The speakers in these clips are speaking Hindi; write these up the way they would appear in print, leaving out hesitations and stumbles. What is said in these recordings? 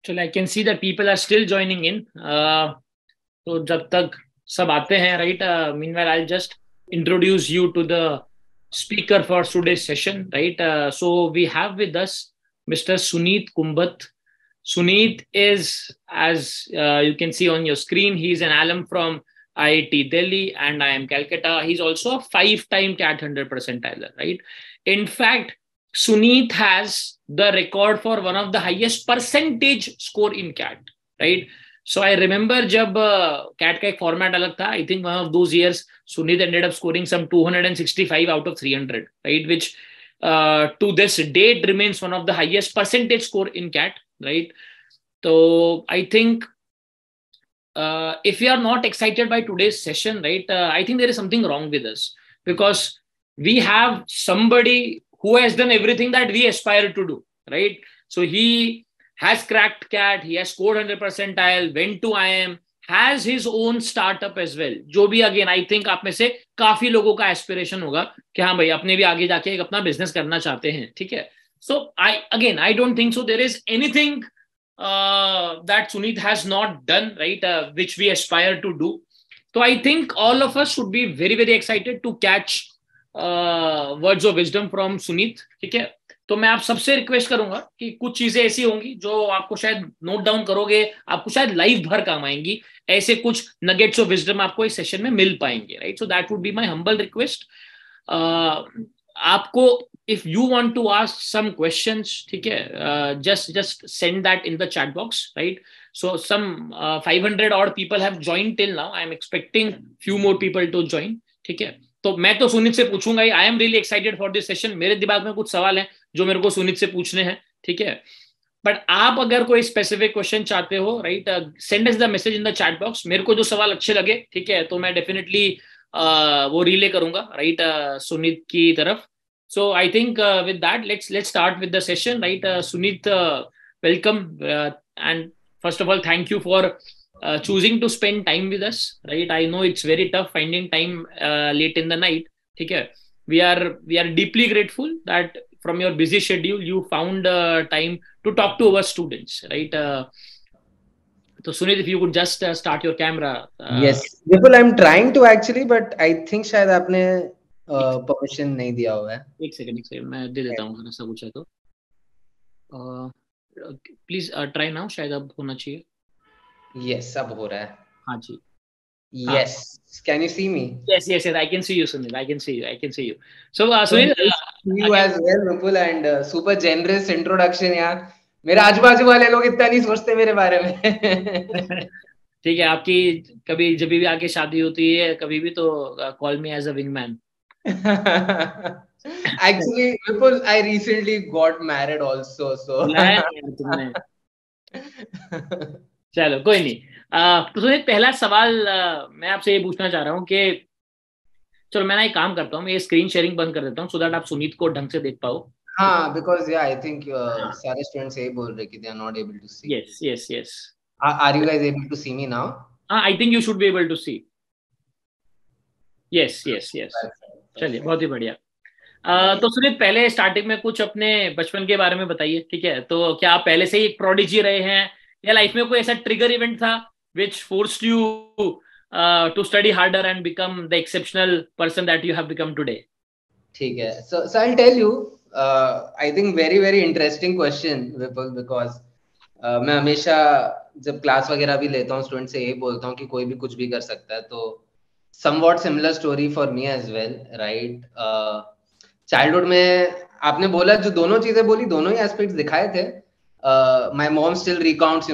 चलो, I can see that people are still joining in. तो जब तक सब आते हैं, right, meanwhile I just introduce you to the speaker for today's session, right? So we have with us Mr. Suneet Kumbhat. Suneet is, as you can see on your screen, he's an alum from IIT Delhi and IIM Calcutta. He's also a 5-time CAT 100 percentiler, right? In fact, Suneet has the record for one of the highest percentage score in CAT, right? So I remember जब CAT का एक format अलग था, I think one of those years Suneet ended up scoring some 265 out of 300, right? Which to this date remains one of the highest percentage score in CAT, right? So I think if we are not excited by today's session, right, I think there is something wrong with us, because we have somebody who has done everything that we aspire to do, right? So he has cracked CAT, he has scored 100 percentile, went to IIM, has his own startup as well. जो भी again I think आप में से काफी लोगों का aspiration होगा कि हाँ भाई अपने भी आगे जाके एक अपना business करना चाहते हैं, ठीक है? So I don't think so there is anything that Suneet has not done, right, which we aspire to do. So I think all of us should be very, very excited to catch words of wisdom from Suneet, ठीक है? तो मैं आप सबसे रिक्वेस्ट करूंगा कि कुछ चीजें ऐसी होंगी जो आपको शायद नोट डाउन करोगे, आपको शायद लाइफ भर काम आएंगी. ऐसे कुछ नगेट्स ऑफ विजडम आपको इस सेशन में मिल पाएंगे, right? So that would be my humble request. आपको if you want to ask some questions, ठीक है, just send that in the chat box, right? So some 500 odd people have joined till now. I am expecting few more people to join, ठीक है? तो मैं तो सुनीत से पूछूंगा ही. I am really excited for this session. मेरे दिमाग में कुछ सवाल हैं जो मेरे को सुनीत से पूछने हैं, ठीक है? बट आप अगर कोई स्पेसिफिक क्वेश्चन चाहते हो, right, send us the message in the chat box. मेरे को जो सवाल अच्छे लगे, ठीक है, तो मैं डेफिनेटली वो रिले करूंगा, राइट, सुनीत की तरफ. So I think with that, let's start with the session, right? Suneet, welcome, and first of all, thank you for choosing to spend time with us, right? I know it's very tough finding time late in the night. Okay, we are deeply grateful that from your busy schedule you found time to talk to our students, right? So Suneet, if you could just start your camera. Yes, Vipul, I'm trying to actually, but I think शायद आपने परमिशन नहीं दिया हुआ है. एक सेकंड मैं दे देता हूँ अगर ऐसा कुछ है तो. Please try now. शायद अब होना चाहिए. Yes, अब हो रहा है. हाँ जी. Yes. Can you see me? Yes. I can see you, Sunil. I can see you. So Sunil, you as well, Vipul, and super generous introduction यार. मेरे आजू बाजू वाले लोग इतना नहीं सोचते मेरे बारे में. ठीक है, आपकी कभी जब भी आके शादी होती है कभी भी तो call me as a wingman. Actually, Vipul, I recently got married also, so. चलो कोई नहीं. तो सुनिए, पहला सवाल मैं आपसे ये पूछना चाह रहा हूँ कि चलो मैं ना एक काम करता हूँ, मैं ये स्क्रीन शेयरिंग बंद कर देता हूँ सो दैट आप सुनीत को ढंग से देख पाओ. हाँ, because yeah, I think सारे students यही बोल रहे कि they are not able to see. Yes. Are you guys able to see me now? I think you should be able to see. Yes. चलिए, बहुत ही बढ़िया. तो सुनीत, पहले स्टार्टिंग में कुछ अपने बचपन के बारे में बताइए, ठीक है? तो क्या आप पहले से ही एक प्रोडिजी रहे हैं या लाइफ में कोई ऐसा ट्रिगर इवेंट था which forced you to study harder and become the exceptional person that you have become today? ठीक है. So I'll tell you, I think very very interesting question, Vipul, because मैं हमेशा जब क्लास वगैरह भी लेता हूँ स्टूडेंट से यही बोलता हूँ कि कोई भी कुछ भी कर सकता है. तो somewhat similar story for me as well, right? Childhood में आपने बोला जो दोनों चीजें बोली, दोनों ही aspects दिखाए थे. My mom still recounts,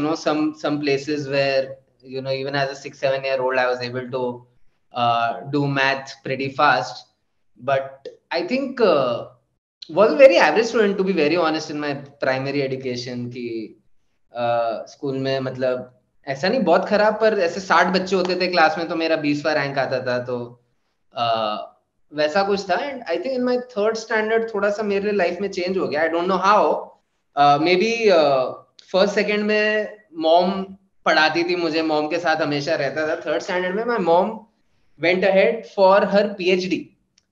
some places where, even as a 6-7-year-old, I was able to do math pretty fast. But I think was a very average student, to be very honest, in my primary education. कि स्कूल में मतलब ऐसा नहीं बहुत खराब, पर ऐसे 60 बच्चे होते थे क्लास में तो मेरा 20वां रैंक आता था, तो वैसा कुछ था. And I think in my third standard थोड़ा सा मेरे लाइफ में चेंज हो गया. I don't know how. Maybe first second में मॉम पढ़ाती थी मुझे, मॉम के साथ हमेशा रहता था. थर्ड स्टैंडर्ड में my mom went ahead for her PhD.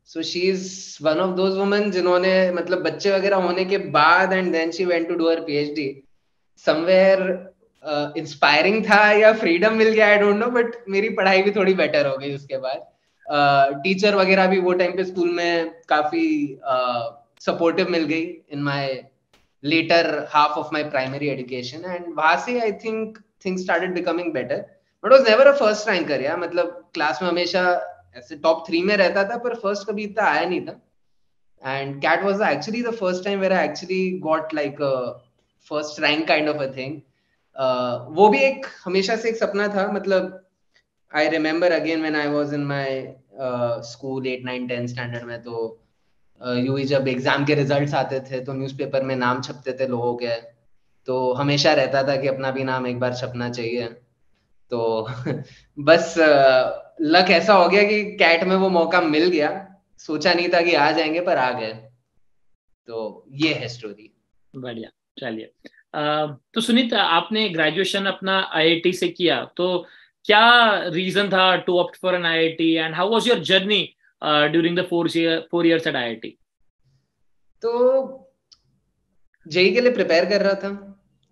So she is one of those women जिन्होंने मतलब बच्चे वगैरह होने के बाद and then she went to do her PhD. Somewhere inspiring था या फ्रीडम मिल गया, आई डोंट नो, बट मेरी पढ़ाई भी थोड़ी बेटर हो गई उसके बाद। टीचर वगैरह भी वो टाइम पे स्कूल में काफी सपोर्टिव मिल गई in my later half of my primary education, and वहां से I think things started becoming better, but was never a first ranker यार, मतलब क्लास में हमेशा ऐसे टॉप 3 में रहता था, पर फर्स्ट कभी इतना आया नहीं था। and CAT was actually the first time where I actually got like a first rank kind of a thing. वो भी एक हमेशा से एक सपना था, मतलब I remember again when I was in my school 8 9 10 standard में, तो यूं ही जब एग्जाम के रिजल्ट्स आते थे तो न्यूज़पेपर में नाम छपते थे लोगों के, तो हमेशा रहता था कि अपना भी नाम एक बार छपना चाहिए। तो बस लक ऐसा हो गया कि कैट में वो मौका मिल गया, सोचा नहीं था कि आ जाएंगे पर आ गए। तो ये है स्टोरी। बढ़िया, चलिए। तो सुनीत, आपने ग्रेजुएशन अपना आईआईटी से किया, तो क्या रीजन था to opt for an IIT, and how was your journey during the 4 years at IIT? तो जेई के लिए प्रिपेयर कर रहा था,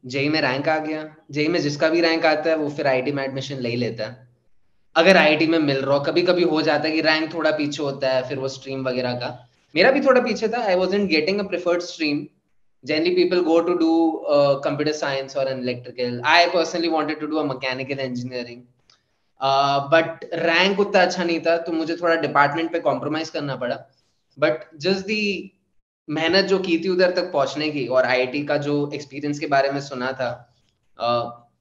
जेई में रैंक आ गया। जेई में जिसका भी रैंक आता है वो फिर आईआईटी में एडमिशन ले ही लेता है, अगर आईआईटी में मिल रहा हो। कभी कभी हो जाता है कि रैंक थोड़ा पीछे होता है, फिर वो स्ट्रीम वगैरह का। मेरा भी थोड़ा पीछे था, I wasn't getting a preferred stream. Generally people go to do computer science or an electrical. I personally wanted to do a mechanical engineering, but rank उतना अच्छा नहीं था, तो मुझे थोड़ा डिपार्टमेंट पे कॉम्प्रोमाइज करना पड़ा। बट जस्ट दी मेहनत जो की थी उधर तक पहुंचने की, और आईआईटी का जो एक्सपीरियंस के बारे में सुना था,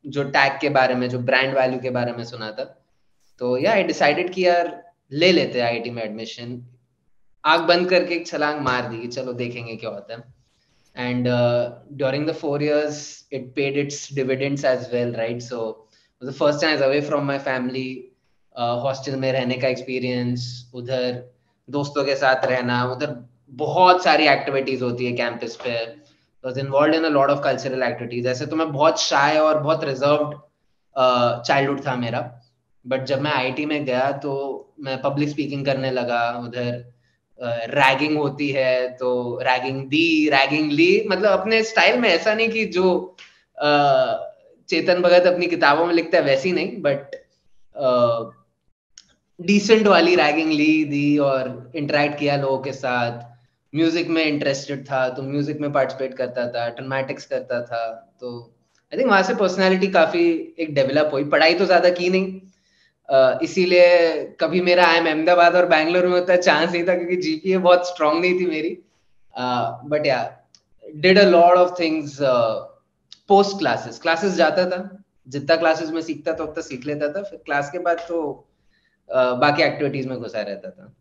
जो टैग के बारे में, जो ब्रांड वैल्यू के बारे में सुना था, तो या आई डिसाइडेड कि यार ले लेते हैं आईआईटी में एडमिशन। आंख बंद करके एक छलांग मार दी, चलो देखेंगे क्या होता है। And during the 4 years it paid its dividends as well, right? So it was the first time I was away from my family, hostel में रहने का experience, उधर दोस्तों के साथ रहना, उधर बहुत सारी एक्टिविटीज होती है कैंपस पे। I was involved in a lot of cultural activities. ऐसे तो मैं बहुत shy और बहुत reserved childhood था मेरा, बट जब मैं आईआईटी में गया तो मैं पब्लिक स्पीकिंग करने लगा। उधर रैगिंग होती है तो रैगिंग दी, रैगिंग ली, मतलब अपने स्टाइल में, ऐसा नहीं कि जो चेतन भगत अपनी किताबों में लिखता है वैसी नहीं, बट डिसेंट वाली रैगिंग दी और इंटरेक्ट किया लोगों के साथ। म्यूजिक में इंटरेस्टेड था तो म्यूजिक में पार्टिसिपेट करता था, ड्रामेटिक्स करता था। तो आई थिंक वहां से पर्सनैलिटी काफी एक डेवलप हुई। पढ़ाई तो ज्यादा की नहीं, इसीलिए कभी मेरा आई एम अहमदाबाद और बैंगलोर में होता चांस नहीं था, क्योंकि जीपीए बहुत स्ट्रांग नहीं थी मेरी। बट या did a lot of things post classes जाता था, जितना क्लासेस में सीखता था उतना सीख लेता था, फिर क्लास के बाद तो बाकी एक्टिविटीज में घुसा रहता था।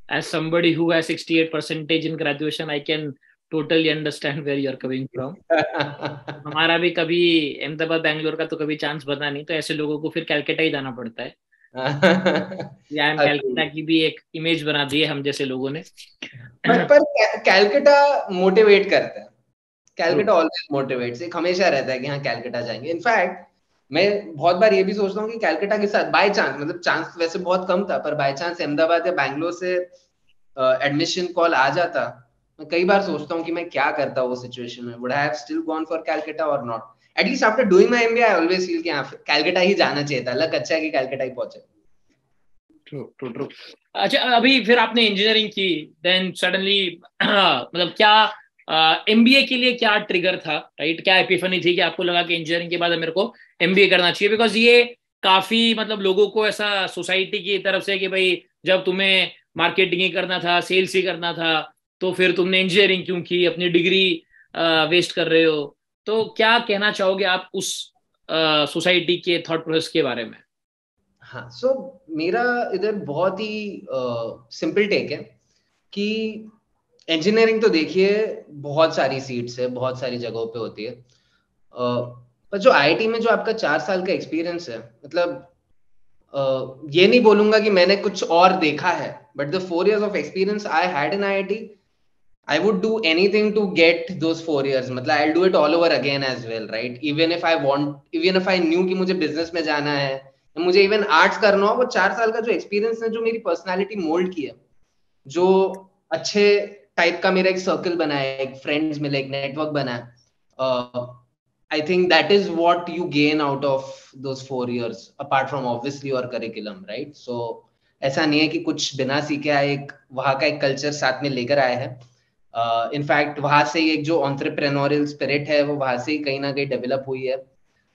As somebody who has 68 percentage in graduation, I can totally understand where you are coming from. हमारा भी कभी अहमदाबाद बैंगलोर का तो कभी चांस बना नहीं, तो ऐसे लोगों को फिर कैलकाटा ही जाना पड़ता है। आई एम कैलकाटा की भी एक इमेज बना दी है हम जैसे लोगों ने। पर कैलकाटा मोटिवेट करता है, कैलकाटा ऑलवेज मोटिवेट्स, एक हमेशा रहता है कि हाँ कैलकाटा जाएंगे। इनफैक्ट मैं बहुत बार ये भी सोचता हूँ कि कैलकाटा के साथ बाय चांस, मतलब चांस वैसे बहुत कम था, पर बाय चांस अहमदाबाद या बैंगलोर से एडमिशन कॉल आ जाता, मैं कई बार सोचता हूँ कि मैं क्या करता वो सिचुएशन में, would I have still gone for Calcutta और not. At least after doing my MBA I always feel कि कैलकाटा ही जाना चाहिए था, लक अच्छा है कि कैलकाटा ही पहुंचे। ट्रू। अच्छा, अभी फिर आपने इंजीनियरिंग की, देन सडनली मतलब क्या एमबीए के लिए क्या ट्रिगर था, राइट? क्या एपिफनी थी कि आपको लगा कि इंजीनियरिंग के बाद मेरे को एमबीए करना चाहिए? बिकॉज ये काफी मतलब लोगों को ऐसा सोसाइटी की तरफ से कि भाई जब तुम्हें मार्केटिंग ही करना था, सेल्स ही करना था, तो फिर तुमने इंजीनियरिंग क्यों की, अपनी डिग्री वेस्ट कर रहे हो। तो क्या कहना चाहोगे आप उस सोसाइटी के थॉट प्रोसेस के बारे में? हाँ, सो मेरा इधर बहुत ही सिंपल टेक है कि इंजीनियरिंग तो देखिए बहुत सारी सीट्स है, बहुत सारी जगहों पे होती है, पर जो आईआईटी में जो आपका 4 साल का एक्सपीरियंस है, मतलब ये नहीं बोलूंगा कि मैंने कुछ और देखा है, but the 4 years of experience I had in IIT, I would do anything to get those 4 years. मतलब I'll do it all over again as well, right? Even if I want, even if I knew कि मुझे बिजनेस में जाना है, मुझे इवन आर्ट्स करना हो, वो 4 साल का जो एक्सपीरियंस है, जो मेरी पर्सनालिटी मोल्ड की है, जो अच्छे टाइप का मेरा एक सर्कल बना है, एक फ्रेंड्स मिले, एक नेटवर्क बना है, I think that is what you gain out of those 4 years, apart from obviously your curriculum, right? So ऐसा नहीं है कि कुछ बिना सीखे आए, एक वहाँ का एक कल्चर साथ में लेकर आए हैं. इनफैक्ट वहाँ से ही एक जो एंटरप्रेन्योरियल स्पिरिट है वो वहाँ से ही कहीं ना कहीं डेवलप हुई है.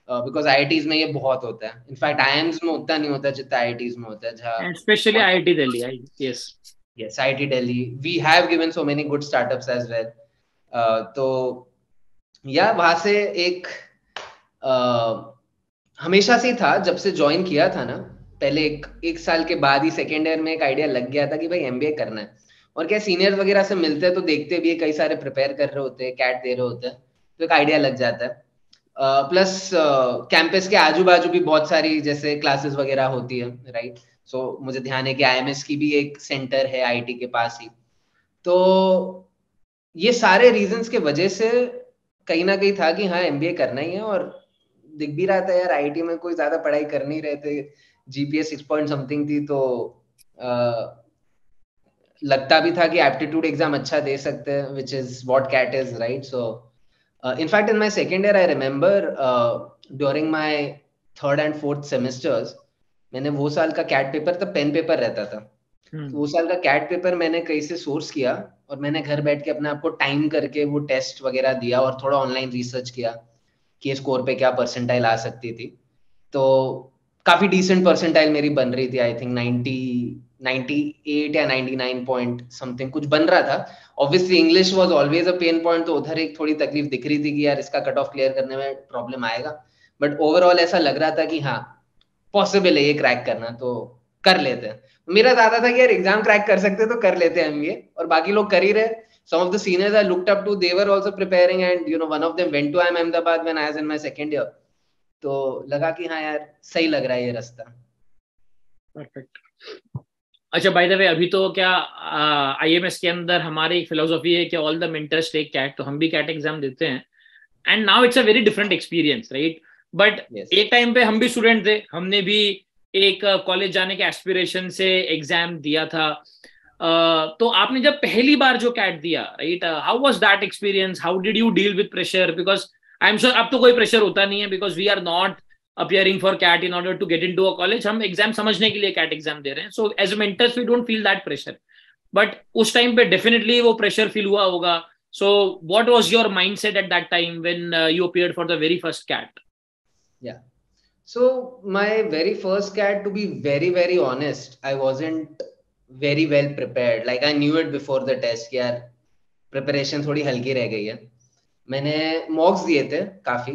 बिकॉज आईआईटीज में ये बहुत होता है. इनफैक्ट आईएम्स में उतना नहीं होता जितना आईआईटीज में होता है, जहाँ specially IIT Delhi. Yes. yes, IIT Delhi, we have given so many good startups as well. तो या वहां से एक हमेशा से था, जब से ज्वाइन किया था ना, पहले एक साल के बाद ही सेकेंड ईयर में एक आइडिया लग गया था कि भाई एमबीए करना है. और क्या सीनियर वगैरह से मिलते हैं तो देखते भी है, कई सारे प्रिपेयर कर रहे होते हैं, कैट दे रहे होते हैं, तो एक आइडिया लग जाता है. प्लस कैंपस के आजू बाजू भी बहुत सारी जैसे क्लासेस वगैरह होती है, राइट. सो मुझे ध्यान है कि आईएमएस की भी एक सेंटर है आईटी के पास ही. तो ये सारे रीजंस के वजह से कहीं ना कहीं था कि हाँ एमबीए करना ही है. और दिख भी रहा था यार, आईटी में कोई ज्यादा पढ़ाई कर नहीं रहे थे, जीपीए 6 पॉइंट समथिंग थी, तो लगता भी था कि एप्टीट्यूड एग्जाम अच्छा दे सकते हैं, which is what CAT is, right. So in fact in my second year I remember during my third and fourth semesters, मैंने वो साल का कैट पेपर तब पेन पेपर रहता था. तो वो साल का कैट पेपर मैंने कहीं से सोर्स किया और मैंने घर बैठ के अपने आप को टाइम करके वो टेस्ट वगैरह दिया और थोड़ा ऑनलाइन रिसर्च किया कि स्कोर पे क्या परसेंटाइल आ सकती थी. तो काफी डिसेंट परसेंटाइल मेरी बन रही थी. आई थिंक 98 या 99 पॉइंट समथिंग कुछ बन रहा था. Obviously English was always a pain point, तो उधर एक थोड़ी तकलीफ दिख रही थी कि यार इसका कट ऑफ क्लियर करने में प्रॉब्लम आएगा. बट ओवरऑल ऐसा लग रहा था कि हाँ पॉसिबल है ये क्रैक करना, तो कर लेते हैं. मेरा ज्यादा था कि यार एग्जाम क्रैक कर सकते तो कर लेते हैं एमबीए, और बाकी लोग कर ही रहे. some of the seniors I looked up to, they were also preparing, and you know one of them went to IIM Ahmedabad when I was in my second year. तो लगा कि हाँ यार सही लग रहा है ये रास्ता. परफेक्ट. अच्छा, बाय द वे, अभी तो क्या आईएमएस के अंदर हमारी एक फिलोसॉफी है कि all the mentors take CAT, तो हम भी कैट एग्जाम देते हैं. And now it's a very different experience, right. But एक टाइम पे हम भी स्टूडेंट थे, हमने भी एक कॉलेज जाने के एस्पिरेशन से एग्जाम दिया था. तो आपने जब पहली बार जो कैट दिया, right, how was that experience? How did you deal with pressure? Because I am sure अब तो कोई प्रेशर होता नहीं है, because we are not appearing for CAT in order to get into a college. हम एग्जाम समझने के लिए कैट एग्जाम दे रहे हैं. So as mentors we don't feel that pressure. But उस टाइम पे definitely वो pressure feel हुआ होगा. So what was your mindset at that time when you appeared for the very first CAT? Yeah. So my very first CAT, to be very very honest, I wasn't very well prepared. Like I knew it before the test कि यार preparation थोड़ी हल्की रह गई है. मैंने मॉक्स दिए थे काफी,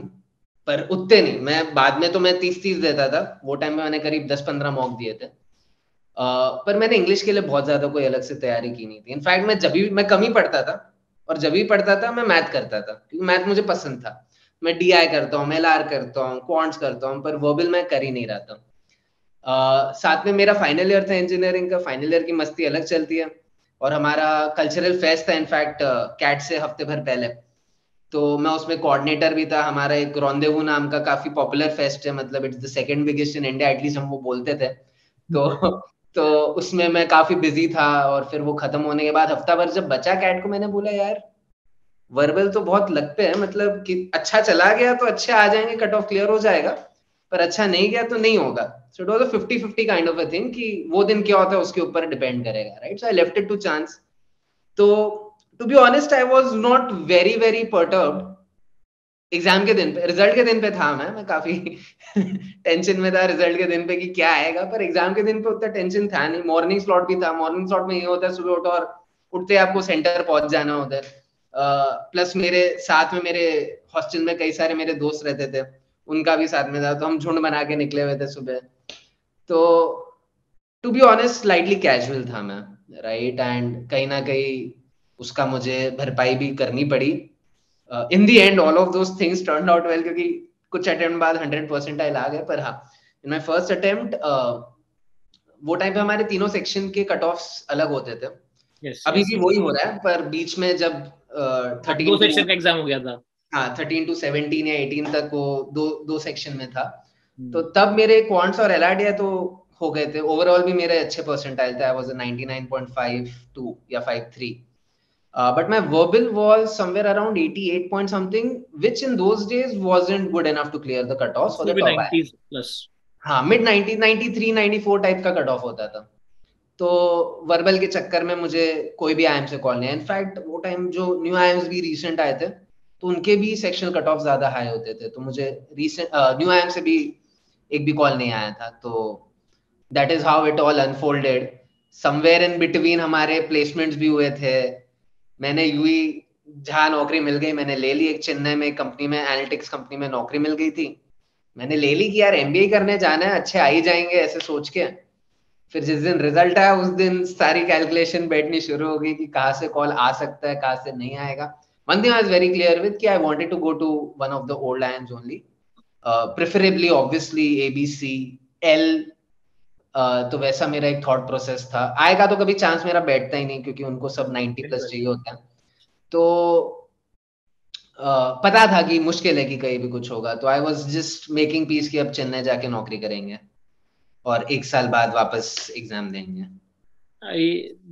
पर उतने नहीं. मैं बाद में तो मैं 30 देता था, वो टाइम में मैंने करीब 10-15 मॉक दिए थे. पर मैंने इंग्लिश के लिए बहुत ज्यादा कोई अलग से तैयारी की नहीं थी. इनफैक्ट मैं कम ही पढ़ता था, और जब भी पढ़ता था मैं मैथ करता था, क्योंकि मैथ मुझे पसंद था. मैं डीआई करता हूँ, एलआर करता हूँ, क्वांट्स करता हूँ, पर वर्बल मैं कर ही नहीं रहा था. साथ में मेरा फाइनल ईयर था इंजीनियरिंग का. फाइनल ईयर की मस्ती अलग चलती है, और हमारा कल्चरल फेस्ट था इनफैक्ट कैट से हफ्ते भर पहले. तो मैं उसमें कोऑर्डिनेटर भी था. हमारा एक रॉन्डेवू नाम का काफी पॉपुलर फेस्ट है, मतलब it's the second biggest in India, at least हम वो बोलते थे. तो उसमें मैं काफी बिजी था. और फिर वो खत्म होने के बाद हफ्ता भर जब बचा कैट को, मैंने बोला यार वर्बल तो बहुत लगते हैं, मतलब कि अच्छा चला गया तो अच्छे आ जाएंगे, कट ऑफ क्लियर हो जाएगा, पर अच्छा नहीं गया तो नहीं होगा. So it was a 50-50 kind of a thing कि वो दिन क्या होता है उसके ऊपर डिपेंड करेगा, right. So I left it to chance. तो to be honest I was not very very perturbed. Exam के दिन पे, रिजल्ट के दिन पे था मैं काफी टेंशन में था रिजल्ट के दिन पे कि क्या आएगा. पर एग्जाम के दिन पे उतना टेंशन था नहीं. मॉर्निंग स्लॉट भी था. मॉर्निंग स्लॉट में ये होता है सुबह उठो और उठते आपको सेंटर पहुंच जाना उधर. प्लस मेरे साथ में मेरे हॉस्टल में कई सारे मेरे दोस्त रहते थे, उनका भी साथ में था, तो हम झुंड बना के निकले हुए थे सुबह. तो to be honest slightly casual था मैं, राइट. एंड कहीं ना कहीं उसका मुझे भरपाई भी करनी पड़ी. In the end all of those things turned out well, क्योंकि कुछ अटेम्प्ट बाद 100% आ गए. पर हाँ, इन माय फर्स्ट अटेम्प्ट वो टाइम पे हमारे तीनों सेक्शन के कट ऑफ्स अलग होते थे. अभी भी वही हो रहा है, पर बीच में जब 13 सेक्शन का एग्जाम हो गया था. हाँ, 13 to 17 या 18 तक वो दो सेक्शन में था. तो तब मेरे क्वांट्स और एलआरडीआई तो हो गए थे. ओवरऑल भी मेरे अच्छे परसेंटाइल थे. आई वाज 99.52 या 53. But my verbal was somewhere around 88 point something, which in those days wasn't good enough to clear the cutoffs for the top IIM. 90s plus. हाँ, mid 90, 93, 94 टाइप का कट ऑफ होता था. तो वर्बल के चक्कर में मुझे कोई भी आईएम से कॉल नहीं. इनफैक्ट वो टाइम जो न्यू आईएम्स भी रिसेंट आए थे तो उनके भी सेक्शनल कट ऑफ ज्यादा हाई होते थे, तो मुझे रिसेंट न्यू आईएम से भी एक भी कॉल नहीं आया था. तो that is how it all unfolded. Somewhere in between हमारे प्लेसमेंट्स भी हुए थे. मैंने यूई जहाँ नौकरी मिल गई मैंने ले ली. एक चेन्नई में कंपनी में, एनालिटिक्स कंपनी में नौकरी मिल गई थी. मैंने ले ली कि यार एमबीए करने जाना है, अच्छे आ ही जाएंगे ऐसे सोच के. फिर जिस दिन रिजल्ट आया उस दिन सारी कैलकुलेशन बैठनी शुरू हो गई कि कहाँ से कॉल आ सकता है, कहाँ से नहीं आएगा. One thing I was very clear with कि I wanted to go to one of the old IIMs only, preferably obviously ABC L. तो वैसा मेरा एक थॉट प्रोसेस था. आएगा तो कभी चांस मेरा बैठता ही नहीं क्योंकि उनको सब 90 प्लस चाहिए होता है. तो पता था कि मुश्किल है कि कहीं भी कुछ होगा. तो I was just making piece कि अब चेन्नई जाके नौकरी करेंगे और 1 साल बाद वापस एग्जाम देंगे.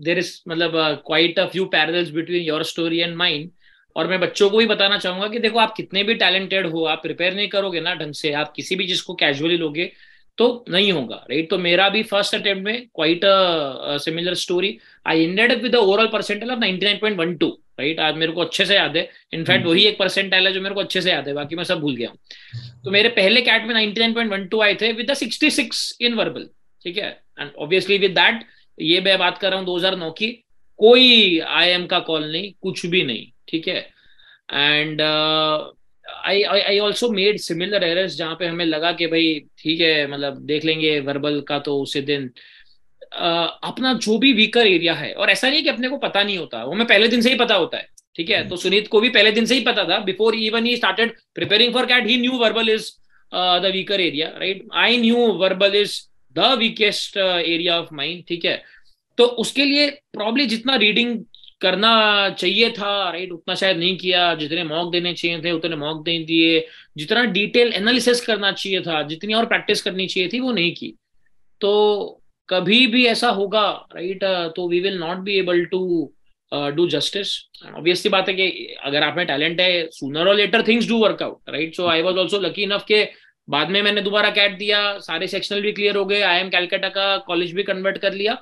There is मतलब quite a few parallels between your story and mine. और मैं बच्चों को भी बताना चाहूंगा कि देखो आप कितने भी टैलेंटेड हो, आप प्रिपेयर नहीं करोगे ना ढंग से, आप किसी भी चीज को कैजुअली लोगे तो नहीं होगा, राइट. तो मेरा भी फर्स्ट अटेम्प्ट में quite a similar story. I ended up with the overall percentile of 99.12, right. आज मेरे को अच्छे से याद है. इनफैक्ट वही एक परसेंटाइल है जो मेरे को अच्छे से याद है, बाकी मैं सब भूल गया हूँ. तो मेरे पहले कैट में 99.12 आए थे विद द 66 इन वर्बल, ठीक है. एंड ऑब्वियसली विद दैट, ये मैं बात कर रहा हूँ 2009 की, कोई आईएम का कॉल नहीं, कुछ भी नहीं, ठीक है. And I also made similar errors जहां पे हमें लगा कि भाई ठीक है, मतलब देख लेंगे वर्बल का तो उसी दिन. अपना जो भी वीकर एरिया है, और ऐसा नहीं कि अपने को पता नहीं होता, वो हमें पहले दिन से ही पता होता है, ठीक है. तो सुनीत को भी पहले दिन से ही पता था. Before even he started preparing for CAT he knew verbal is the weaker area, right. I knew verbal is the weakest area of mind, ठीक है. तो उसके लिए प्रॉब्ली जितना रीडिंग करना चाहिए था, राइट, उतना शायद नहीं किया. जितने मॉक देने चाहिए थे उतने मॉक नहीं दिए. जितना डिटेल एनालिसिस करना चाहिए था, जितनी और प्रैक्टिस करनी चाहिए थी, वो नहीं की. तो कभी भी ऐसा होगा, राइट, तो we will not be able to do justice. Obviously बात है कि अगर आप में टैलेंट है, सूनर और later things do work out, right. So I was also lucky enough के बाद में मैंने दोबारा कैट दिया, सारे सेक्शनल भी क्लियर हो गए, आईएम कैलकाटा का कॉलेज भी कन्वर्ट कर लिया.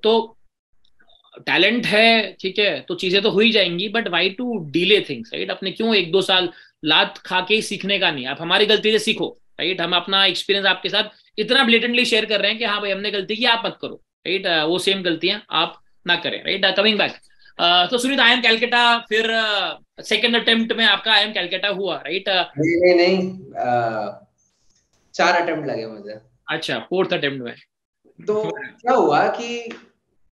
तो टैलेंट है, ठीक है, तो चीजें तो हो ही जाएंगी. But why to delay things, right. अपने क्यों 1-2 साल लात खा के ही सीखने का नहीं. आप हमारी गलती से सीखो, राइट. हम अपना एक्सपीरियंस आपके साथ इतना ब्लेटेंटली शेयर कर रहे हैं कि हाँ भाई हमने गलती की, आप मत करो, राइट. वो सेम गलतियां आप ना करें, राइट. कमिंग बैक, तो सुनीत, आई एम कैलकाटा, फिर सेकेंड अटेम्प्ट में आपका आई एम कैलकाटा हुआ, राइट. नहीं, 4 अटेम्प्ट लगे मुझे. अच्छा, फोर्थ अटेम्प्ट में. तो क्या हुआ कि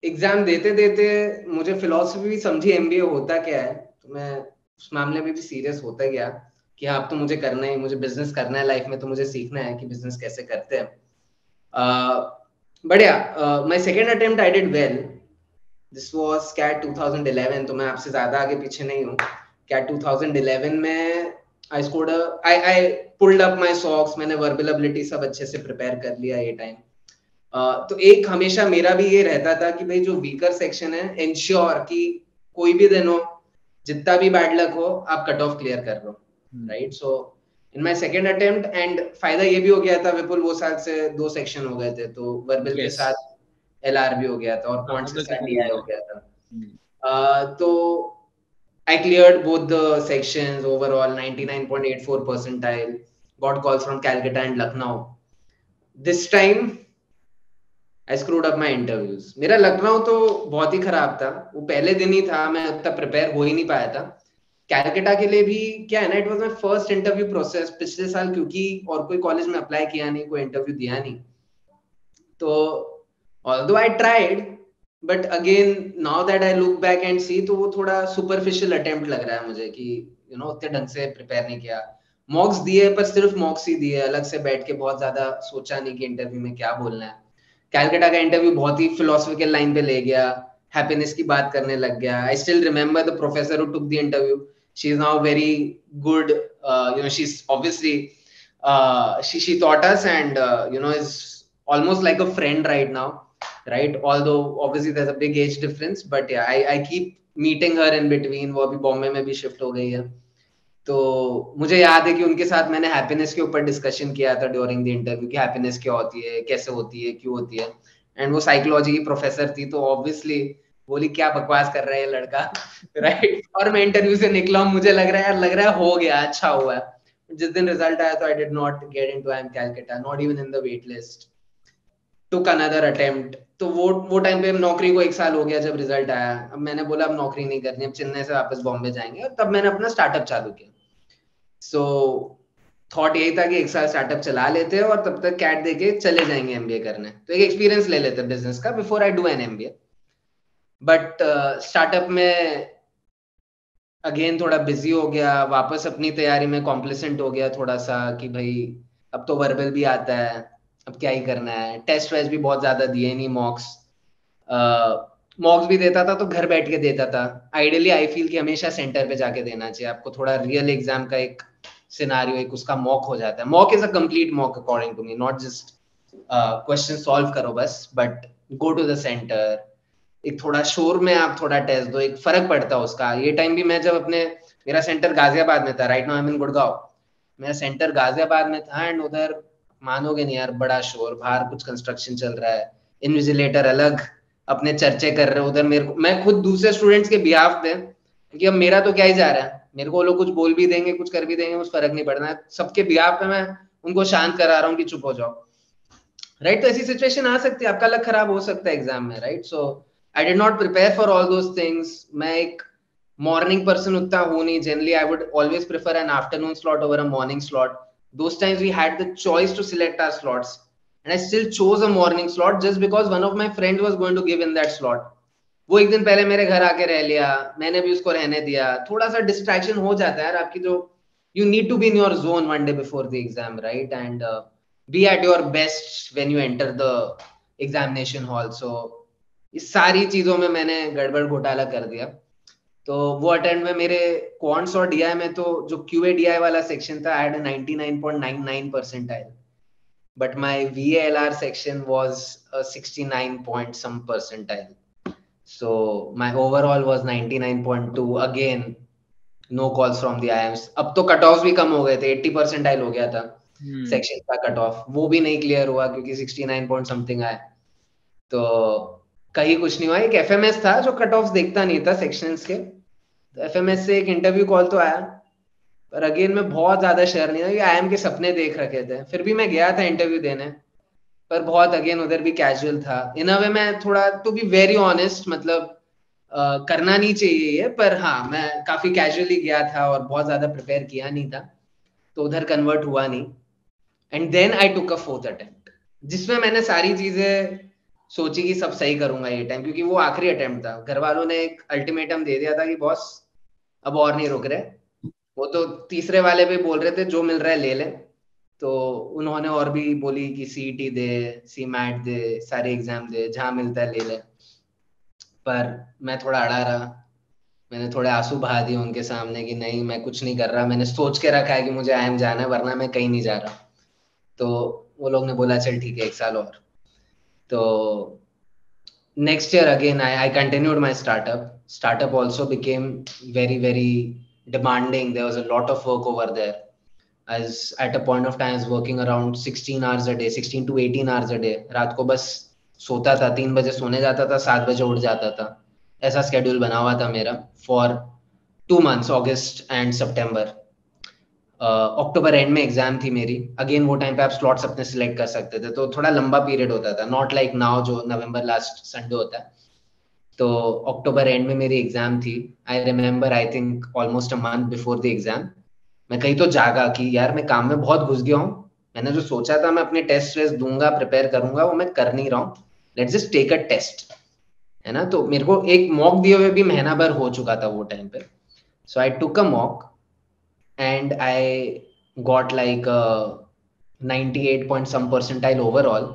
एग्जाम देते देते मुझे फिलोसफी भी समझी एमबीए होता क्या है, तो मैं उस मामले में भी सीरियस होता गया कि हाँ अब तो मुझे करना है, मुझे बिजनेस करना है लाइफ में, तो मुझे सीखना है कि बिजनेस कैसे करते हैं. बढ़िया. My second attempt I did well. This was CAT 2011, तो मैं आपसे ज्यादा आगे पीछे नहीं हूँ. कैट 2011 में I scored I pulled up my socks. मैंने वर्बल एबिलिटी सब अच्छे से प्रिपेयर कर लिया ये टाइम. तो एक हमेशा मेरा भी ये रहता था कि भाई जो वीकर सेक्शन है, इंश्योर कि कोई भी दिन हो, जितना भी बैड लक हो, आप कट ऑफ क्लियर कर लो, right. So in my second attempt, and फायदा ये भी हो गया था विपुल, वो साल से 2 सेक्शन हो गए थे, तो वर्बल के साथ एलआर भी हो गया था और क्वांट्स के साथ डीआई हो गया था. तो I cleared both the sections overall, 99.84 percentile. Got calls from Calcutta and Lucknow. This time I screwed up my interviews. मेरा लखनऊ तो बहुत ही खराब था. वो पहले दिन ही था, मैं उतना प्रिपेयर हो ही नहीं पाया था. कैलकाटा के लिए भी क्या है ना, it was my first interview process पिछले साल, क्योंकि और कोई कॉलेज में अप्लाई किया नहीं, कोई इंटरव्यू दिया नहीं. तो although I tried, but again now that I look back and see, तो वो थोड़ा सुपरफिशियल अटेम्प्ट लग रहा है मुझे कि यू नो उतने ढंग से प्रिपेयर नहीं किया. मॉक्स दिए पर सिर्फ मॉक्स ही दिए, अलग से बैठ के बहुत ज्यादा सोचा नहीं कि इंटरव्यू में क्या बोलना है. कैलकाटा का इंटरव्यू बहुत ही फिलोसफिकल लाइन पे ले गया, हैप्पीनेस की बात करने लग गया. I still remember the professor who took the interview. She is now very good, you know, she is obviously she taught us and you know is almost like a friend right now. right? Although obviously there's a big age difference, but yeah, I keep meeting her in between. वो अभी बॉम्बे में भी शिफ्ट हो गई है. तो मुझे याद है कि उनके साथ मैंने हैप्पीनेस के ऊपर डिस्कशन किया था ड्यूरिंग द इंटरव्यू कि हैप्पीनेस क्या होती है, कैसे होती है, क्यों होती है. एंड वो साइकोलॉजी की प्रोफेसर थी, तो ऑब्वियसली बोली क्या बकवास कर रहा है ये लड़का, राइट. और मैं इंटरव्यू से निकला हूँ, मुझे लग रहा है यार, लग रहा है हो गया, अच्छा हुआ है. जिस दिन रिजल्ट आया तो I did not get into IIM Calcutta, not even in the wait list. Took another attempt. तो वो टाइम पे नौकरी को 1 साल हो गया जब रिजल्ट आया. अब मैंने बोला अब नौकरी नहीं करनी, अब चेन्नई से वापस बॉम्बे जाएंगे, और तब मैंने अपना स्टार्टअप चालू किया. सो थॉट यही था कि 1 साल स्टार्टअप चला लेते हैं और तब तक कैट देके चले जाएंगे MBA करने, तो एक एक्सपीरियंस ले लेते हैं बिजनेस का before I do an MBA. But startup में अगेन थोड़ा बिजी हो गया, वापस अपनी तैयारी में कॉम्प्लिसेंट हो गया थोड़ा सा कि भाई अब तो वर्बल भी आता है, अब क्या ही करना है. टेस्ट वेस्ट भी बहुत ज्यादा दिए नहीं, मॉक्स भी देता था तो घर बैठ के देता था. आइडियली आई फील कि हमेशा सेंटर पे जाके देना चाहिए, आपको थोड़ा रियल एग्जाम का एक सिनारियो, एक उसका मॉक हो जाता है. Mock is a complete mock according to me, not just question solve करो बस, but go to the centre, एक थोड़ा शोर में आप थोड़ा टेस्ट दो, एक फर्क पड़ता है उसका. ये टाइम भी मैं जब अपने, मेरा सेंटर गाजियाबाद में था, राइट नाउ आई एम इन गुड़गांव. मेरा सेंटर गाजियाबाद में था एंड उधर मानोगे नहीं यार, बड़ा शोर, बाहर कुछ कंस्ट्रक्शन चल रहा है, इन्विजिलेटर अलग अपने चर्चे कर रहे हैं उधर. मेरे को, मैं खुद दूसरे स्टूडेंट्स के बिहाफ पे, क्योंकि अब मेरा तो क्या ही जा रहा है, मेरे को वो लोग कुछ बोल भी देंगे, कुछ कर भी देंगे, उस फर्क नहीं पड़ना है. सबके बिहाफ पे मैं उनको शांत करा रहा हूँ कि चुप हो जाओ, राइट. तो ऐसी सिचुएशन आ सकती है, आपका लक खराब हो सकता है एग्जाम में, right. So I did not prepare for all those things. मैं एक मॉर्निंग पर्सन उतना हूं नहीं. Generally I would always prefer an afternoon slot over a morning slot. Those times we had the choice to select our slots, and I still chose a morning slot just because one of my friends was going to give in that slot. वो एक दिन पहले मेरे घर आके रह लिया, मैंने भी उसको रहने दिया. थोड़ा सा डिस्ट्रैक्शन हो जाता है यार आपकी, जो you need to be in your zone one day before the exam, right? And be at your best when you enter the examination hall. So इस सारी चीजों में मैंने गड़बड़ घोटाला कर दिया. तो वो अटेम्प्ट में मेरे क्वांट्स और DI में, तो जो QA DI वाला सेक्शन था, I had 99.99 percentile, but my VALR section was 69 point some percentile. So my overall was 99.2. again no calls from the IIMs. अब तो कट ऑफ भी कम हो गए थे, 80 परसेंटाइल हो गया था सेक्शन का कट ऑफ, वो भी नहीं क्लियर हुआ क्योंकि 69 पॉइंट समथिंग आया. तो कहीं कुछ नहीं हुआ. एक FMS था जो कट ऑफ देखता नहीं था सेक्शंस के, तो FMS से एक इंटरव्यू कॉल तो आया, पर अगेन मैं बहुत ज्यादा श्योर नहीं था, क्योंकि IIM के सपने देख रखे थे. फिर भी मैं गया था इंटरव्यू देने, पर बहुत अगेन उधर भी कैजुअल था. इन अ वे मैं थोड़ा, टू बी वेरी ऑनेस्ट, मतलब करना नहीं चाहिए ये, पर हाँ मैं काफी कैजुअली गया था और बहुत ज्यादा प्रिपेयर किया नहीं था, तो उधर कन्वर्ट हुआ नहीं. And then I took a fourth attempt, जिसमें मैंने सारी चीजें सोची कि सब सही करूंगा ये टाइम, क्योंकि वो आखिरी अटेम्प्ट था. घर वालों ने एक अल्टीमेटम दे दिया था कि बॉस अब और नहीं रुक रहे. वो तो तीसरे वाले पे बोल रहे थे जो मिल रहा है ले ले. तो उन्होंने और भी बोली कि CET दे, CMAT दे, सारे एग्जाम दे, जहां मिलता है ले ले. पर मैं थोड़ा अड़ा रहा, मैंने थोड़े आंसू बहा दिए उनके सामने कि नहीं मैं कुछ नहीं कर रहा, मैंने सोच के रखा है कि मुझे IIM जाना है, वरना मैं कहीं नहीं जा रहा. तो वो लोग ने बोला चल ठीक है 1 साल और. तो next year again I continued my startup also became very very demanding. There was a lot of work over there. As at a point of time I was working around 16 hours a day, 16 to 18 hours a day. रात को बस सोता था, 3 बजे सोने जाता था, 7 बजे उठ जाता था. ऐसा स्केड्यूल बना हुआ था मेरा for 2 months, August and September. October and में एग्जाम थी मेरी. अगेन वो टाइम पे आप स्लॉट्स अपने सिलेक्ट कर सकते थे, तो थोड़ा लंबा पीरियड होता था, नॉट लाइक नाउ जो नवंबर लास्ट संडे होता है. तो अक्टूबर एंड में मेरी एग्जाम थी. I remember I think almost a month before the exam मैं कहीं तो जागा कि यार मैं काम में बहुत घुस गया हूँ, मैंने जो सोचा था मैं अपने टेस्ट वेस्ट दूंगा, प्रिपेयर करूंगा, वो मैं कर नहीं रहा हूँ. Let's just take a test, है ना. तो मेरे को एक मॉक दिए हुए भी महीना भर हो चुका था वो टाइम पे. So I took a mock and I got like 98 point some percentile overall.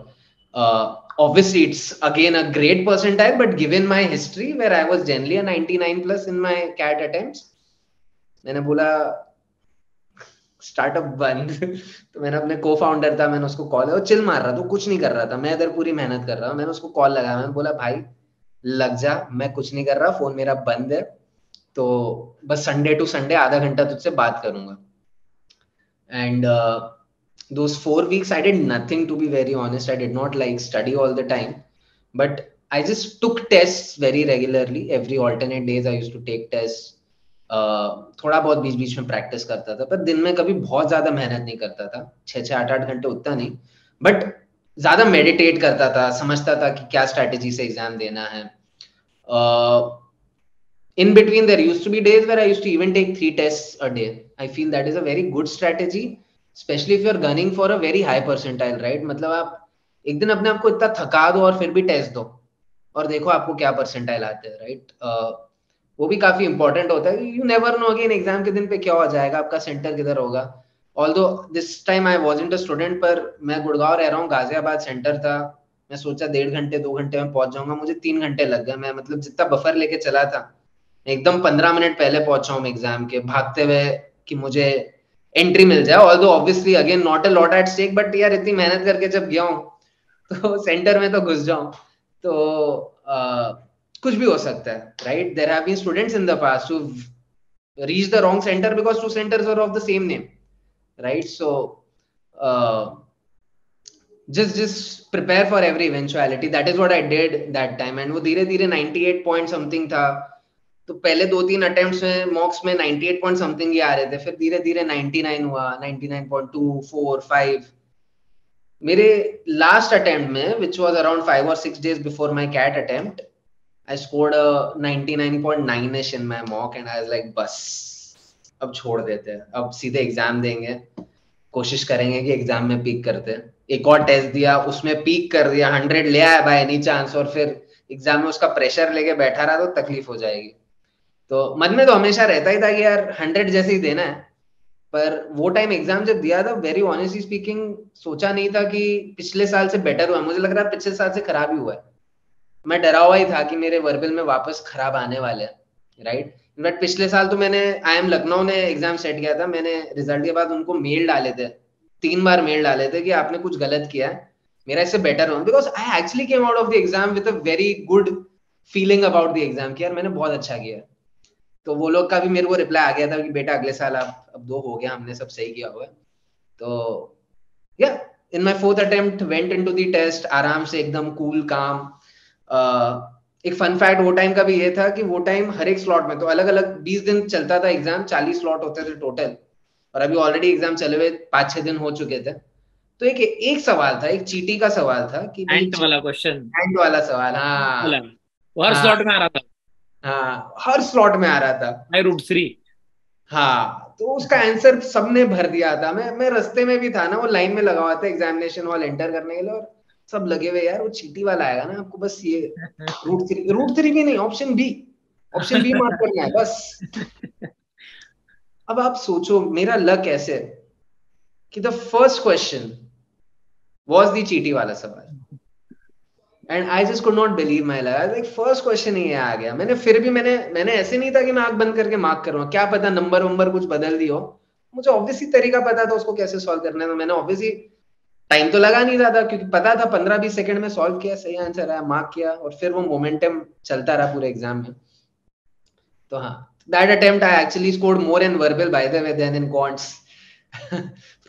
Obviously it's again a great percentile, but given my history where I was generally a 99 plus in my CAT attempts, मैंने बोला स्टार्टअप बंद। तो मैंने अपने को फाउंडर था, मैंने उसको कॉल, वो चिल मार रहा था, कुछ नहीं कर रहा था, मैं इधर पूरी मेहनत कर रहा हूँ। मैंने उसको कॉल लगाया, मैंने बोला भाई लग जा, मैं कुछ नहीं कर रहा, फोन मेरा बंद है, तो बस संडे टू संडे आधा घंटा तुझसे बात करूंगा। And those 4 weeks I did nothing, to be very honest. I did not like study all the time, but I just took tests very regularly. Every alternate days I used to take tests. थोड़ा बहुत बीच बीच में प्रैक्टिस करता था, पर दिन में कभी बहुत ज्यादा मेहनत नहीं करता था, 6-8 घंटे उतना नहीं, बट ज्यादा मेडिटेट करता था, समझता था कि क्या स्ट्रैटेजी से एग्जाम देना है। In between there used to be days where I used to even take 3 tests a day. I feel that is a very good strategy, especially if you're gunning for a very high percentile, right? मतलब आप एक दिन अपने आप को इतना थका दो और फिर भी टेस्ट दो और देखो आपको क्या परसेंटाइल आते हैं, राइट? वो भी काफी इंपॉर्टेंट होता है। You never know again exam के दिन पे क्या हो जाएगा, आपका सेंटर किधर होगा। Although this time I wasn't a student, पर मैं गुड़गांव रह रहा हूँ, गाजियाबाद सेंटर था, मैं सोचा 1.5 घंटे 2 घंटे में पहुंच जाऊंगा, मुझे 3 घंटे लग गए। मैं मतलब जितना बफर लेके चला था, एकदम 15 मिनट पहले पहुंचा हूँ एग्जाम के, भागते हुए कि मुझे एंट्री मिल जाए। Although obviously again not a lot at stake, but यार इतनी मेहनत करके जब गया हूँ तो सेंटर में तो घुस जाऊं, तो कुछ भी हो सकता है, right? There have been students in the past who reach the wrong centre because 2 centers are of the same name, right? So just prepare for every eventuality. That is what I did that time. And वो धीरे धीरे 98 point something था, तो पहले 2-3 अटेम्प्ट्स में मॉक्स में 98 पॉइंट समथिंग ही आ रहे थे, फिर धीरे धीरे 99 हुआ, 99.2, 4, 5। मेरे लास्ट अटेम्प्ट में which was around 5 or 6 days before my CAT attempt, I scored a 99.9ish in my mock and I was like बस अब छोड़ देते हैं, अब सीधे एग्जाम देंगे, कोशिश करेंगे कि एग्जाम में पीक करते हैं। एक और टेस्ट दिया, उसमें पीक कर दिया, 100 ले आया बाय एनी चांस, और फिर एग्जाम में उसका प्रेशर लेके बैठा रहा तो तकलीफ हो जाएगी। तो मन में तो हमेशा रहता ही था कि यार 100 जैसे ही देना है, पर वो टाइम एग्जाम जब दिया था, वेरी ऑनेस्टली स्पीकिंग, सोचा नहीं था कि पिछले साल से बेटर हुआ। मुझे लग रहा है पिछले साल से खराब ही हुआ है। मैं डरा हुआ ही था कि मेरे वर्बल में वापस खराब आने वाले हैं, राइट? इनफैक्ट पिछले साल तो मैंने IIM लखनऊ ने एग्जाम सेट किया था, मैंने रिजल्ट के बाद उनको मेल डाले थे, 3 बार मेल डाले थे कि आपने कुछ गलत किया है, मेरा इससे बेटर हो, because I actually came out of the exam with a very good feeling about the exam कि यार मैंने बहुत अच्छा किया। तो वो लोग का भी मेरे को रिप्लाई आ गया था कि बेटा अगले साल आप, अब 2 हो गया, हमने सब सही किया हुआ है। तो या in my 4th attempt went into the test आराम से, एकदम कूल काम। एक फन फैक्ट वो टाइम का भी ये था कि वो टाइम हर एक स्लॉट में तो अलग अलग 20 दिन चलता था एग्जाम, 40 स्लॉट होते थे टोटल, और अभी ऑलरेडी एग्जाम चले हुए 5-6 दिन हो चुके थे। तो एक सवाल था, एक चीटी का सवाल था कि भाई एंट वाला क्वेश्चन एंड वाला सवाल, वाला, हाँ वो हर हाँ स्लॉट में आ रहा था, हाँ, हर स्लॉट में आ रहा था। By route 3। हाँ, तो उसका आंसर सबने भर दिया था। मैं रास्ते में भी था ना, वो लाइन में लगा हुआ था एग्जामिनेशन हॉल एंटर करने के लिए, और सब लगे हुए यार वो चीटी वाला आएगा ना, आपको बस ये रूट 3 भी नहीं, ऑप्शन बी मार्क करना है बस। अब आप सोचो मेरा लक ऐसे कि the first question was the चीटी वाला सवाल, and I just could not believe my luck. Like first question ही आ गया। मैंने फिर भी मैंने ऐसे नहीं था कि मैं आंख बंद करके मार्क कर रहा हूँ, क्या पता नंबर कुछ बदल दी हो, मुझे ऑब्वियसली तरीका पता था उसको कैसे सॉल्व करना है। तो मैंने ऑब्वियसली टाइम तो लगा नहीं ज्यादा, क्योंकि पता था 15-20 सेकंड में सॉल्व किया, सही आंसर आया, मार्क किया, और फिर वो मोमेंटम चलता रहा पूरे एग्जाम में। तो हाँ, that attempt I actually scored more in verbal by the way than in quants.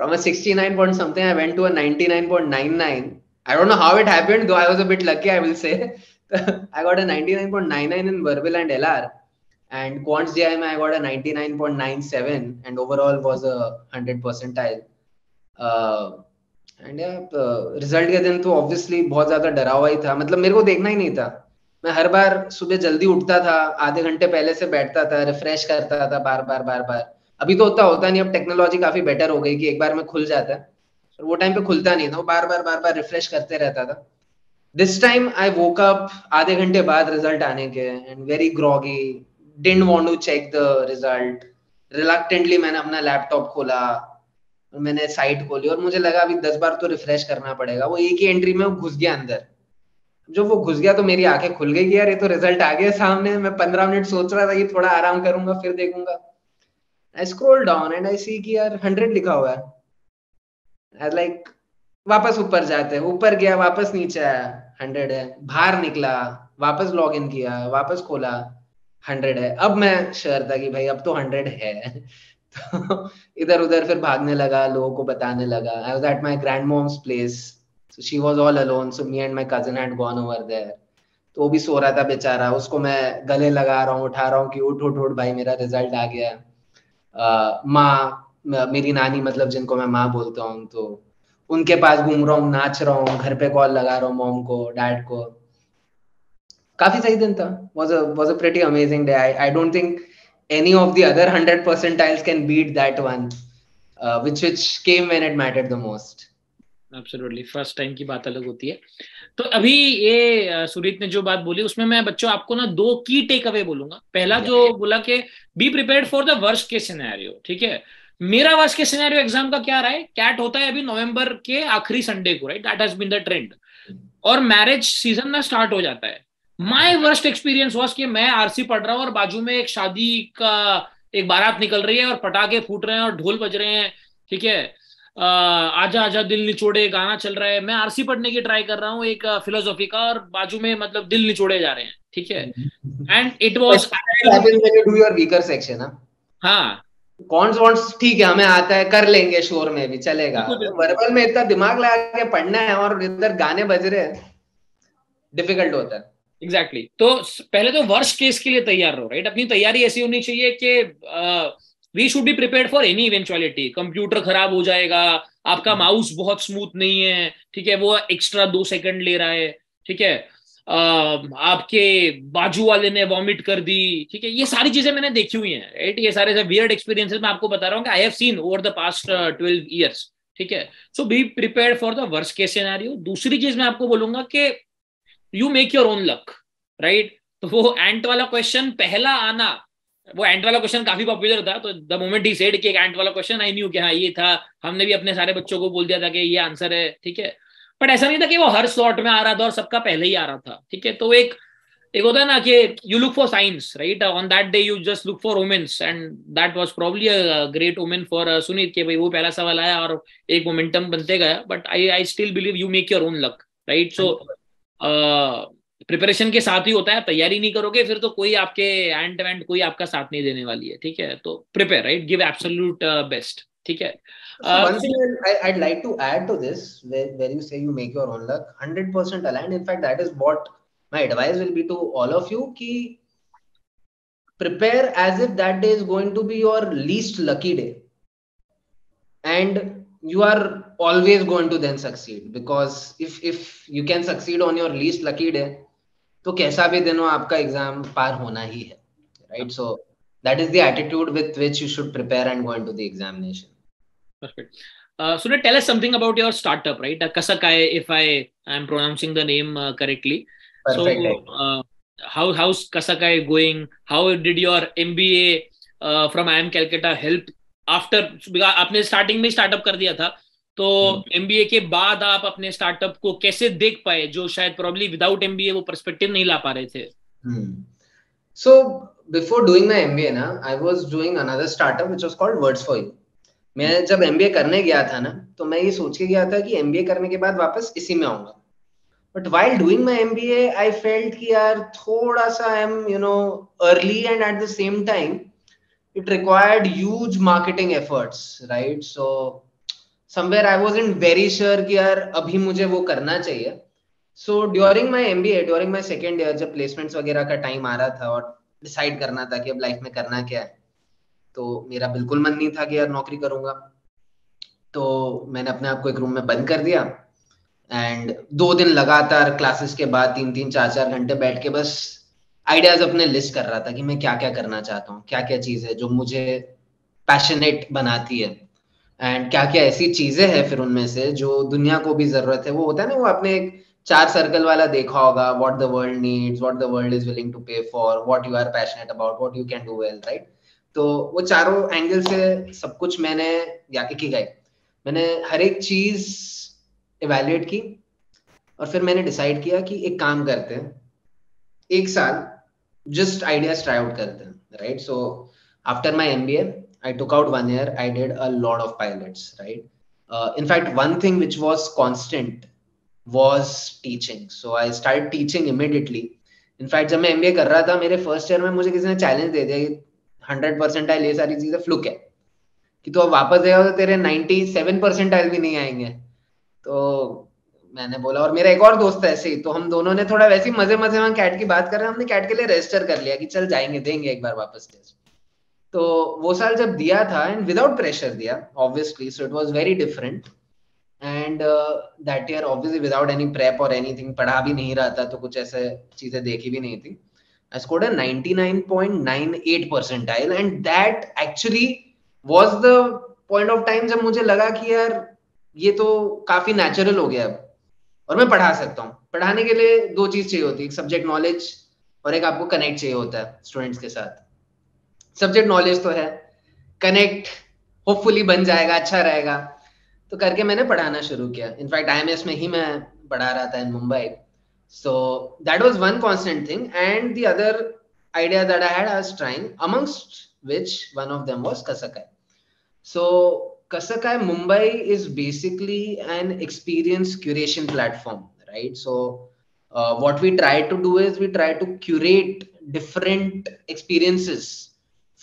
From a 69 point something I went to a 99.99. I don't know how it happened, though I was a bit lucky, I will say. I got a 99.99 in verbal and LR, and quants JIM I got a 99.97, and overall was a 100 percentile. And result के दिन तो ऑब्वियसली बहुत ज्यादा डरा हुआ ही था, मतलब मेरे को देखना ही नहीं था। मैं हर बार सुबह जल्दी उठता था, आधे घंटे पहले से बैठता था, रिफ्रेश करता था बार बार। अभी तो उतना होता नहीं, अब टेक्नोलॉजी काफी बेटर हो गई कि एक बार में खुल जाता है, पर वो टाइम पे खुलता नहीं था, वो बार बार रिफ्रेश करते रहता था। This time I woke up आधे घंटे बाद रिजल्ट आने के, and very groggy, didn't want to check the result. Reluctantly मैंने अपना लैपटॉप खोला और मैंने साइट खोली, और मुझे लगा अभी 10 बार तो रिफ्रेश करना पड़ेगा। वो एक ही एंट्री में घुस गया अंदर। जब वो घुस गया तो मेरी आंखें खुल गई कि यार ये तो रिजल्ट आ गया सामने। मैं 15 मिनट सोच रहा था कि थोड़ा आराम करूंगा फिर देखूंगा, I scroll down and I see कि यार 100 लिखा हुआ है. I like वापस ऊपर जाते हैं, ऊपर गया वापस नीचे आया 100 है, बाहर निकला वापस लॉग इन किया वापस खोला 100 है. अब मैं श्योर था कि भाई अब तो 100 है. तो इधर उधर फिर भागने लगा, लोगों को बताने लगा. I was at my grandmom's place, so she was all alone, so me and my cousin had gone over there. तो वो भी सो रहा था बेचारा, उसको मैं गले लगा रहा हूँ, उठा रहा हूँ कि उठ उठ उठ भाई मेरा रिजल्ट आ गया. मेरी नानी मतलब जिनको मैं माँ बोलता हूँ, तो उनके पास घूम रहा हूँ, नाच रहा हूँ, घर पे कॉल लगा रहा हूँ मॉम को, डैड को. काफी सही दिन था. was a pretty amazing day. I don't think any of the other 100 percentiles can beat that one, which came when it mattered the most. Absolutely, first time की बात अलग होती है. तो अभी ये सुरीत ने जो बात बोली उसमें मैं बच्चों आपको ना 2 की टेक अवे बोलूंगा. पहला जो बोला कि B prepared for the worst case scenario. ठीक है, मेरा वर्स्ट केस सिनेरियो एग्जाम का क्या रहा है, कैट होता है अभी नवंबर के आखिरी संडे को, right, that has been the trend, और मैरिज सीजन ना स्टार्ट हो जाता है. माय वर्स्ट एक्सपीरियंस वाज कि मैं आरसी पढ़ रहा हूँ और बाजू में एक शादी का एक बारात निकल रही है और पटाखे फूट रहे हैं और ढोल बज रहे हैं. ठीक है, आजा आजा दिल निचोड़े गाना चल रहा है. मैं आरसी पढ़ने की ट्राई कर रहा हूँ एक फिलोसॉफी का, और बाजू में मतलब दिल निचोड़े जा रहे हैं. ठीक है, and it was happens when you do your weaker section, हाँ. हाँ, कॉन्स वॉन्ट्स ठीक है, हमें आता है, कर लेंगे, शोर में भी चलेगा. वर्बल में इतना दिमाग लगा के पढ़ना है और इधर गाने बज रहे हैं, डिफिकल्ट होता है. एग्जैक्टली तो पहले तो वर्स्ट केस के लिए तैयार रहो, राइट. अपनी तैयारी ऐसी होनी चाहिए कि we should be prepared for any eventuality. Computer खराब हो जाएगा, आपका माउस बहुत स्मूथ नहीं है, ठीक है, वो एक्स्ट्रा 2 सेकंड ले रहा है. ठीक है, आपके बाजू वाले ने वॉमिट कर दी. ठीक है, ये सारी चीजें मैंने देखी हुई हैं, राइट. ये सारे वियर्ड एक्सपीरियंसेस मैं आपको बता रहा हूँ कि I have seen over the past 12 years. ठीक है, so be prepared for the worst case scenario. दूसरी चीज मैं आपको बोलूंगा कि you make your own luck, right. तो वो एंट वाला क्वेश्चन पहला आना, वो एंट वाला क्वेश्चन काफी पॉपुलर था. तो द मोमेंट ही सेड कि एक एंट वाला क्वेश्चन, आई न्यू कि हाँ ये था. हमने भी अपने सारे बच्चों को बोल दिया था कि ये आंसर है. ठीक है, बट ऐसा नहीं था कि वो हर स्लॉट में आ रहा था और सबका पहले ही आ रहा था. ठीक है, तो एक एक होता है ना कि you look for signs, right. On that day you just look for omens, and that was probably a great omen for Suneet के भाई वो पहला सवाल आया और एक मोमेंटम बनते गया. But I still believe you make your own luck, right. So preparation के साथ ही होता है. तैयारी नहीं करोगे फिर तो कोई आपके एंड एंड कोई आपका साथ नहीं देने वाली है. ठीक है, तो prepare, right, give absolute best. ठीक है. So one thing I'd like to add to this, where you say you make your own luck, 100% aligned. In fact, that is what my advice will be to all of you, ki prepare as if that day is going to be your least lucky day, and you are always going to then succeed, because if you can succeed on your least lucky day, तो कैसा भी दिन हो आपका एग्जाम पार होना ही है, right? So that is the attitude with which you should prepare and go into the examination. Perfect. So tell us something about your startup, right? Kasakai, if I am pronouncing the name correctly. Perfect. So how's Kasakai going? How did your MBA from IIM Calcutta help after? आपने स्टार्टिंग में स्टार्टअप कर दिया था, तो MBA के बाद आप अपने स्टार्टअप को कैसे देख पाए जो शायद प्रॉब्ली विदाउट MBA वो पर्सपेक्टिव नहीं ला पा रहे थे? So before doing my MBA ना, I was doing another startup which was called Words for You. मैं जब MBA करने गया था ना, तो मैं ये सोच के गया था कि MBA करने के बाद वापस इसी में आऊंगा. But while doing my MBA, I felt कि यार थोड़ा सा I am, early, and at the same time, it required huge marketing efforts, right? So somewhere I wasn't very sure कि यार अभी मुझे वो करना चाहिए. So during my MBA, during my second year, जब placements वगैरह का time आ रहा था और decide करना था कि अब life में करना क्या है, तो मेरा बिल्कुल मन नहीं था कि यार नौकरी करूंगा. तो मैंने अपने आप को एक रूम में बंद कर दिया, एंड 2 दिन लगातार क्लासेस के बाद 3-3, 4-4 घंटे बैठ के बस आइडियाज अपने लिस्ट कर रहा था कि मैं क्या क्या करना चाहता हूँ, क्या क्या चीज है जो मुझे पैशनेट बनाती है, एंड क्या क्या ऐसी चीजें हैं फिर उनमें से जो दुनिया को भी जरूरत है. वो होता है ना, वो आपने एक 4 सर्कल वाला देखा होगा, what the world needs, what the world is willing to pay for, what you are passionate about, what you can do well, right. तो वो चारों एंगल से सब कुछ मैंने मैंने हर एक चीज इवैल्यूएट की, और फिर मैंने डिसाइड किया कि एक काम करते हैं, 1 साल जस्ट आइडियाज ट्राई आउट करते हैं, right. So after my MBA I took out 1 year. I did a lot of pilots, right? In fact, one thing which was constant was teaching. So I started teaching immediately. In fact, जब मैं MBA कर रहा था मेरे फर्स्ट ईयर में मुझे किसी ने चैलेंज दे दिया कि 100% ये सारी चीजें फ्लुक है कि तू अब वापस जाएगा तो तेरे 97% भी नहीं आएंगे। तो मैंने बोला, और मेरा एक और दोस्त है ऐसे ही, तो हम दोनों ने थोड़ा वैसे ही मजे मजे में कैट की बात कर रहे हैं, हमने कैट के लिए रजिस्टर कर लिया कि चल जाएंगे, देंगे एक बार वापस टेस्ट। तो वो साल जब दिया था एंड विदाउट प्रेशर दिया obviously, so it was very different. And that year obviously without any prep और एनीथिंग, पढ़ा भी नहीं रहा था तो कुछ ऐसे चीजें देखी भी नहीं थी। I scored a 99.98 percentile and that actually was the point of time जब मुझे लगा कि यार ये तो काफी नेचुरल हो गया अब और मैं पढ़ा सकता हूँ। पढ़ाने के लिए दो चीज चाहिए होती है, एक सब्जेक्ट नॉलेज और एक आपको कनेक्ट चाहिए होता है स्टूडेंट्स के साथ। सब्जेक्ट नॉलेज तो है, कनेक्ट होपफुली बन जाएगा, अच्छा रहेगा। तो करके मैंने पढ़ाना शुरू किया। इनफैक्ट IMS में ही मैं पढ़ा रहा था in Mumbai. So that was one constant thing and the other idea that I had, I was trying, amongst which one of them was Kasakai. So Kasakai Mumbai is basically an experience curation platform, right? So what we try to do is we try to curate different experiences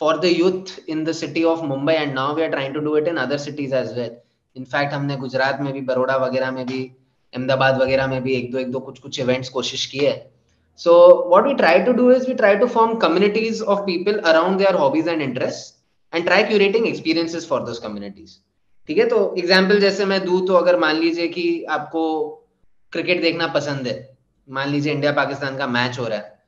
for the youth in the city of Mumbai, and now we are trying to do it in other cities as well. In fact, हमने गुजरात में भी, बड़ौदा वगैरह में भी, अहमदाबाद वगैरह में भी एक दो कुछ events कोशिश की है. So what we try to do is we try to form communities of people around their hobbies and interests and try curating experiences for those communities. ठीक है, तो एग्जाम्पल जैसे मैं दूं तो अगर मान लीजिए कि आपको क्रिकेट देखना पसंद है, मान लीजिए इंडिया पाकिस्तान का मैच हो रहा है,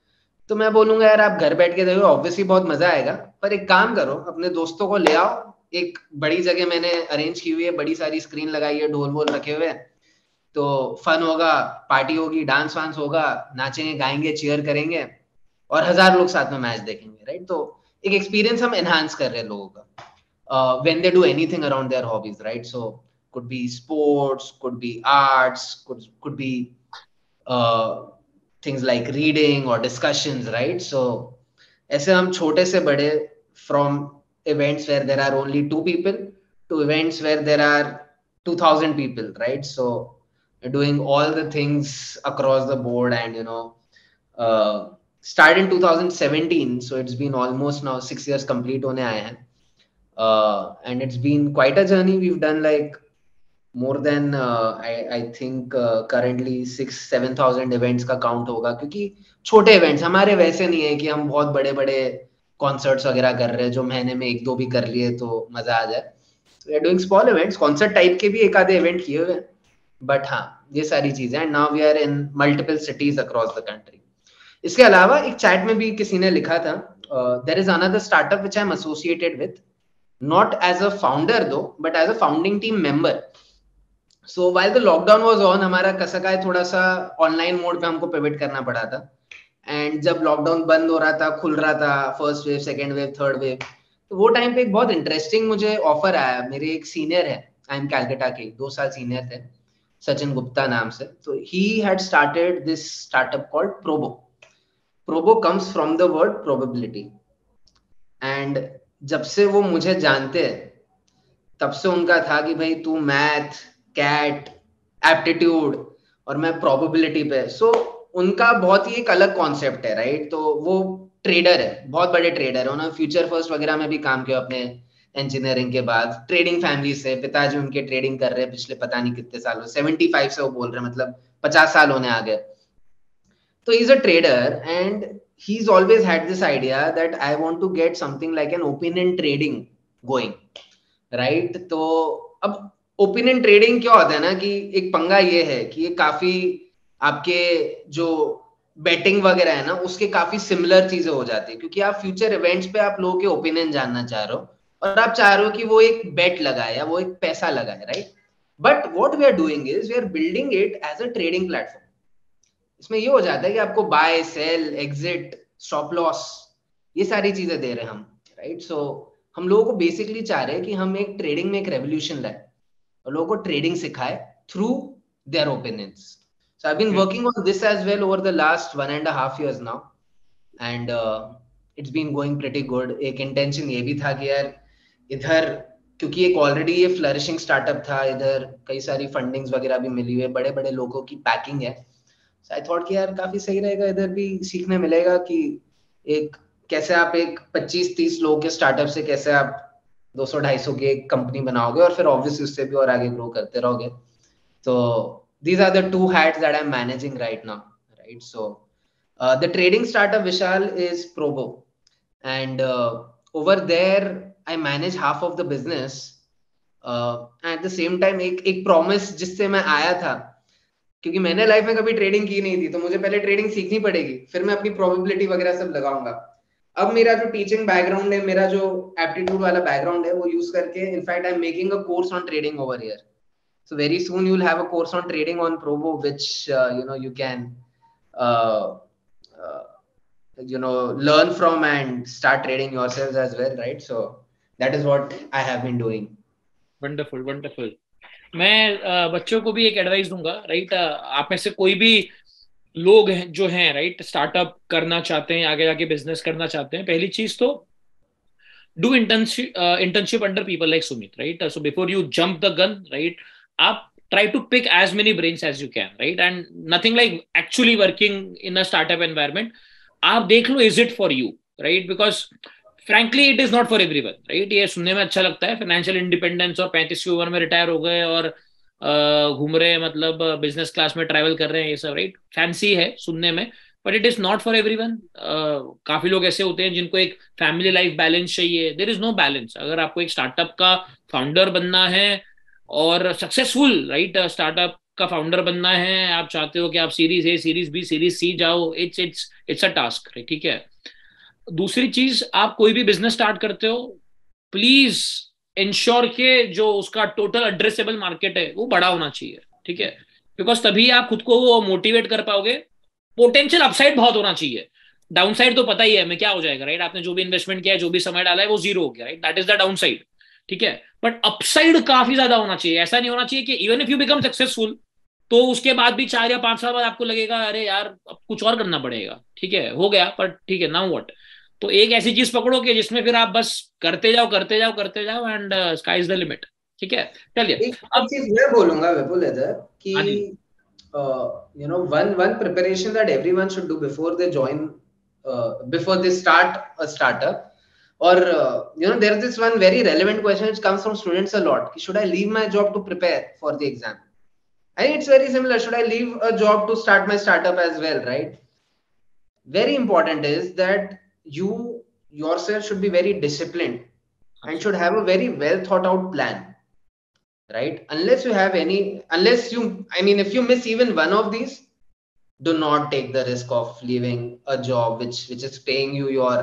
तो मैं बोलूंगा यार आप घर बैठ के देखो, ऑब्वियसली बहुत मजा आएगा, पर एक काम करो, अपने दोस्तों को ले आओ, एक बड़ी जगह मैंने अरेंज की हुई है, बड़ी सारी स्क्रीन लगाई है, ढोल वोल रखे हुए हैं, तो फन होगा, पार्टी होगी, डांस वांस होगा, नाचेंगे गाएंगे, चीयर करेंगे और 1000 लोग साथ में मैच देखेंगे, राइट? तो एक एक्सपीरियंस हम एनहांस कर रहे हैं लोगों का when they do anything around their hobbies, right? So could be sports, could be arts, could be things like reading or discussions, right? So ऐसे हम छोटे से बड़े, from events where there are only 2 people to events where there are 2000 people, right? So doing all the things across the board, and started in 2017, so it's been almost now 6 years complete होने आए हैं, and it's been quite a journey. We've done like more than I think currently 6-7,000 events का count होगा, क्योंकि छोटे events हमारे वैसे नहीं है कि हम बहुत बड़े बड़े concerts वगैरह कर रहे हैं जो महीने में 1-2 भी कर लिए तो मजा आ जाए. So we are doing small events, concert type के भी एक आधे event किए हुए हैं, but हाँ ये सारी चीजें, and now we are in multiple cities across the country. इसके अलावा एक chat में भी किसी ने लिखा था, there is another startup which I am associated with, not as a founder though, but as a founding team member. So while the lockdown was on, हमारा Kasakai थोड़ा सा ऑनलाइन मोड पे हमको पिवट करना पड़ा था, एंड जब लॉकडाउन बंद हो रहा था, खुल रहा था, first wave, second wave, third wave, तो वो टाइम पे एक बहुत इंटरेस्टिंग मुझे ऑफर आया. मेरे एक सीनियर है, आई एम कैलकाटा के, 2 साल सीनियर थे, सचिन गुप्ता नाम से. तो he had started this startup called Probo. Probo comes from the word probability, and जब से वो मुझे जानते हैं तब से उनका था कि भाई तू मैथ, कैट, एप्टीट्यूड और मैं प्रोबेबिलिटी पे. सो उनका बहुत ही एक अलग कॉन्सेप्ट है, राइट? तो वो ट्रेडर है, बहुत बड़े ट्रेडर है, उन्होंने फ्यूचर फर्स्ट वगैरह में भी काम किया अपने इंजीनियरिंग के बाद. ट्रेडिंग फैमिली से, पिताजी उनके ट्रेडिंग कर रहे हैं पिछले पता नहीं कितने साल, 75 से वो बोल रहे हैं, मतलब 50 साल होने आ गए. तो he is a trader and he's always had this idea that I want to get something like an opinion trading going, right? तो अब ओपिनियन ट्रेडिंग क्या होता है ना, कि एक पंगा ये है कि ये काफी आपके जो बेटिंग वगैरह है ना उसके काफी सिमिलर चीजें हो जाती है, क्योंकि आप फ्यूचर इवेंट्स पे आप लोगों के ओपिनियन जानना चाह रहे हो और आप चाह रहे हो कि वो एक बेट लगाए या वो एक पैसा लगाए, right? But what we are doing is we are building it as a trading platform. इसमें ये हो जाता है कि आपको buy, sell, exit, stop loss, ये सारी चीजें दे रहे हैं हम, राइट? सो हम लोगों को बेसिकली चाह रहे हैं कि हम एक ट्रेडिंग में एक रेवोल्यूशन लाए और लोगों को ट्रेडिंग सिखाए through their opinions. So I have been working on this as well over the last 1.5 years now and it's been going pretty good. एक इंटेंशन ये भी था कि यार इधर क्योंकि एक ऑलरेडी ये फ्लरिशिंग स्टार्टअप था, इधर कई सारी फंडिंग्स वगैरह भी मिली हुई है, बड़े बड़े लोगों की पैकिंग है। सो आई थॉट कि यार काफी सही रहेगा, इधर भी सीखने मिलेगा कि एक कैसे आप एक 25-30 लोगों के स्टार्टअप से कैसे आप 200-250 की एक कंपनी बनाओगे और फिर ऑब्वियसली उससे भी और आगे ग्रो करते रहोगे। So these are the two hats that I'm managing right now, right? So the trading startup Vishal is Probo, and over there I manage half of the business. At the same time एक promise जिससे मैं आया था, क्योंकि मैंने लाइफ में कभी ट्रेडिंग की नहीं थी, तो मुझे पहले ट्रेडिंग सीखनी पड़ेगी, फिर मैं अपनी प्रोबेबिलिटी वगैरह सब लगाऊंगा। अब मेरा जो टीचिंग बैकग्राउंड है, मेरा जो एप्टीट्यूड वाला बैकग्राउंड है, वो यूज करके in fact I am making a course on trading over here. So very soon you'll have a course on trading on Provo, which you can uh, uh, learn from and start trading yourselves as well, right? So that is what I have been doing. Wonderful wonderful. मैं बच्चों को भी एक एडवाइस दूंगा, राइट। आप में से कोई भी लोग हैं जो हैं, राइट, स्टार्टअप करना चाहते हैं, आगे जाके बिजनेस करना चाहते हैं, पहली चीज तो do internship under people like Sumit, right? So before you jump the gun, right, up try to pick as many brains as you can, right? And nothing like actually working in a startup environment. आप देख लो, is it for you, right? Because frankly it is not for everyone, right? ये सुनने में अच्छा लगता है, फाइनेंशियल इंडिपेंडेंस और 35 की उम्र में रिटायर हो गए और घूम रहे हैं, मतलब बिजनेस क्लास में ट्रैवल कर रहे हैं, ये सब, राइट, फैंसी है सुनने में, but it is not for everyone. काफी लोग ऐसे होते हैं जिनको एक फैमिली लाइफ बैलेंस चाहिए। There is no balance. अगर आपको एक स्टार्टअप का फाउंडर बनना है और सक्सेसफुल, राइट, स्टार्टअप का फाउंडर बनना है, आप चाहते हो कि आप series A, series B, series C जाओ, इट्स अ टास्क, ठीक है। दूसरी चीज, आप कोई भी बिजनेस स्टार्ट करते हो, प्लीज इंश्योर के जो उसका टोटल एड्रेसेबल मार्केट है वो बड़ा होना चाहिए, ठीक है। बिकॉज तभी आप खुद को वो मोटिवेट कर पाओगे। पोटेंशियल अपसाइड बहुत होना चाहिए, डाउन साइड तो पता ही है हमें क्या हो जाएगा, राइट। आपने जो भी इन्वेस्टमेंट किया है, जो भी समय डाला है, वो जीरो हो गया, right, that is the down side, ठीक है। बट अपसाइड काफी ज्यादा होना चाहिए। ऐसा नहीं होना चाहिए कि even if you become successful तो उसके बाद भी 4 या 5 साल बाद आपको लगेगा अरे यार अब कुछ और करना पड़ेगा, ठीक है, हो गया पर ठीक है, नाउ व्हाट। तो एक ऐसी चीज पकड़ो कि जिसमें फिर आप बस करते जाओ करते जाओ करते जाओ and sky is the limit, ठीक है। चलिए अब चीज मैं बोलूंगा विपुल इधर कि हाँ जी, one preparation that everyone should do before they join, before they start a startup, or there is this one very relevant question which comes from students a lot: should I leave my job to prepare for the exam? I think it's very similar. Should I leave a job to start my startup as well, right? Very important is that you yourself should be very disciplined and should have a very well thought out plan, right? If you miss even one of these, do not take the risk of leaving a job which is paying you your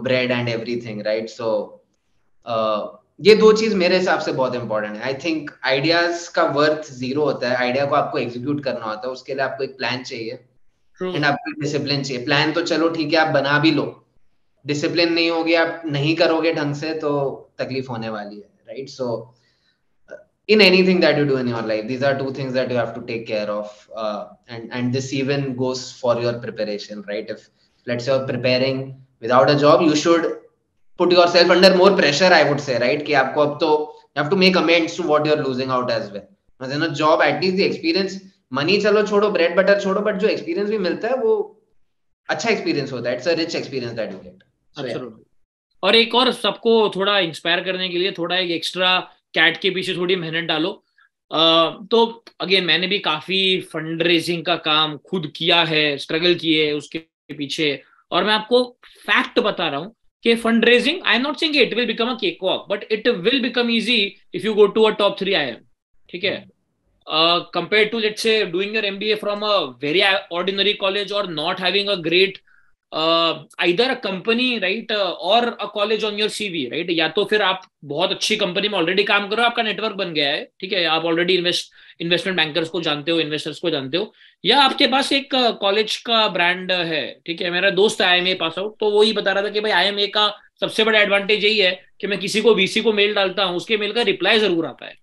bread and everything, right? So ये दो चीज मेरे हिसाब से बहुत इंपॉर्टेंट है। आई थिंक आइडियाज का वर्थ जीरो होता है, आइडिया को आपको एग्जीक्यूट करना होता है, उसके लिए आपको एक प्लान चाहिए एंड आपको डिसिप्लिन चाहिए। प्लान तो चलो ठीक है, आप बना भी लो, डिसिप्लिन नहीं होगी, आप नहीं करोगे ढंग से तो तकलीफ होने वाली है, right? So in anything that you do in your life, these are two things that you have to take care of, and this even goes for your preparation, right? If let's say you're preparing without a job, you should put yourself under more pressure, I would say, right? कि आपको अब तो you have to make amends to what you're losing out as well. Because in a job, at least the experience, money चलो छोड़ो, bread butter छोड़ो, but जो experience भी मिलता है वो अच्छा experience होता है। It's a rich experience that you get. So, yeah. और एक और सबको थोड़ा इंस्पायर करने के लिए थोड़ा एक एक्स्ट्रा कैट के पीछे थोड़ी मेहनत डालो। तो अगेन मैंने भी काफी फंड रेजिंग का काम खुद किया है, स्ट्रगल किए उसके पीछे, और मैं आपको फैक्ट बता रहा हूँ कि fund raising, I am not saying it will become a cake walk, but it will become easy if you go to a top 3 IIM, ठीक है। Compared to, let's say, doing your MBA from a very ordinary college or not having a great either a company, right, or a college on your CV, right? या तो फिर आप बहुत अच्छी कंपनी में ऑलरेडी काम करो, आपका नेटवर्क बन गया है, ठीक है, आप ऑलरेडी इन्वेस्टमेंट बैंकर्स को जानते हो, इन्वेस्टर्स को जानते हो, या आपके पास एक कॉलेज का ब्रांड है, ठीक है। मेरा दोस्त है IIMA पास आउट, तो वही बता रहा था कि भाई IIMA का सबसे बड़ा एडवांटेज यही है कि मैं किसी को VC को मेल डालता हूँ, उसके मेल का रिप्लाई जरूर आता है,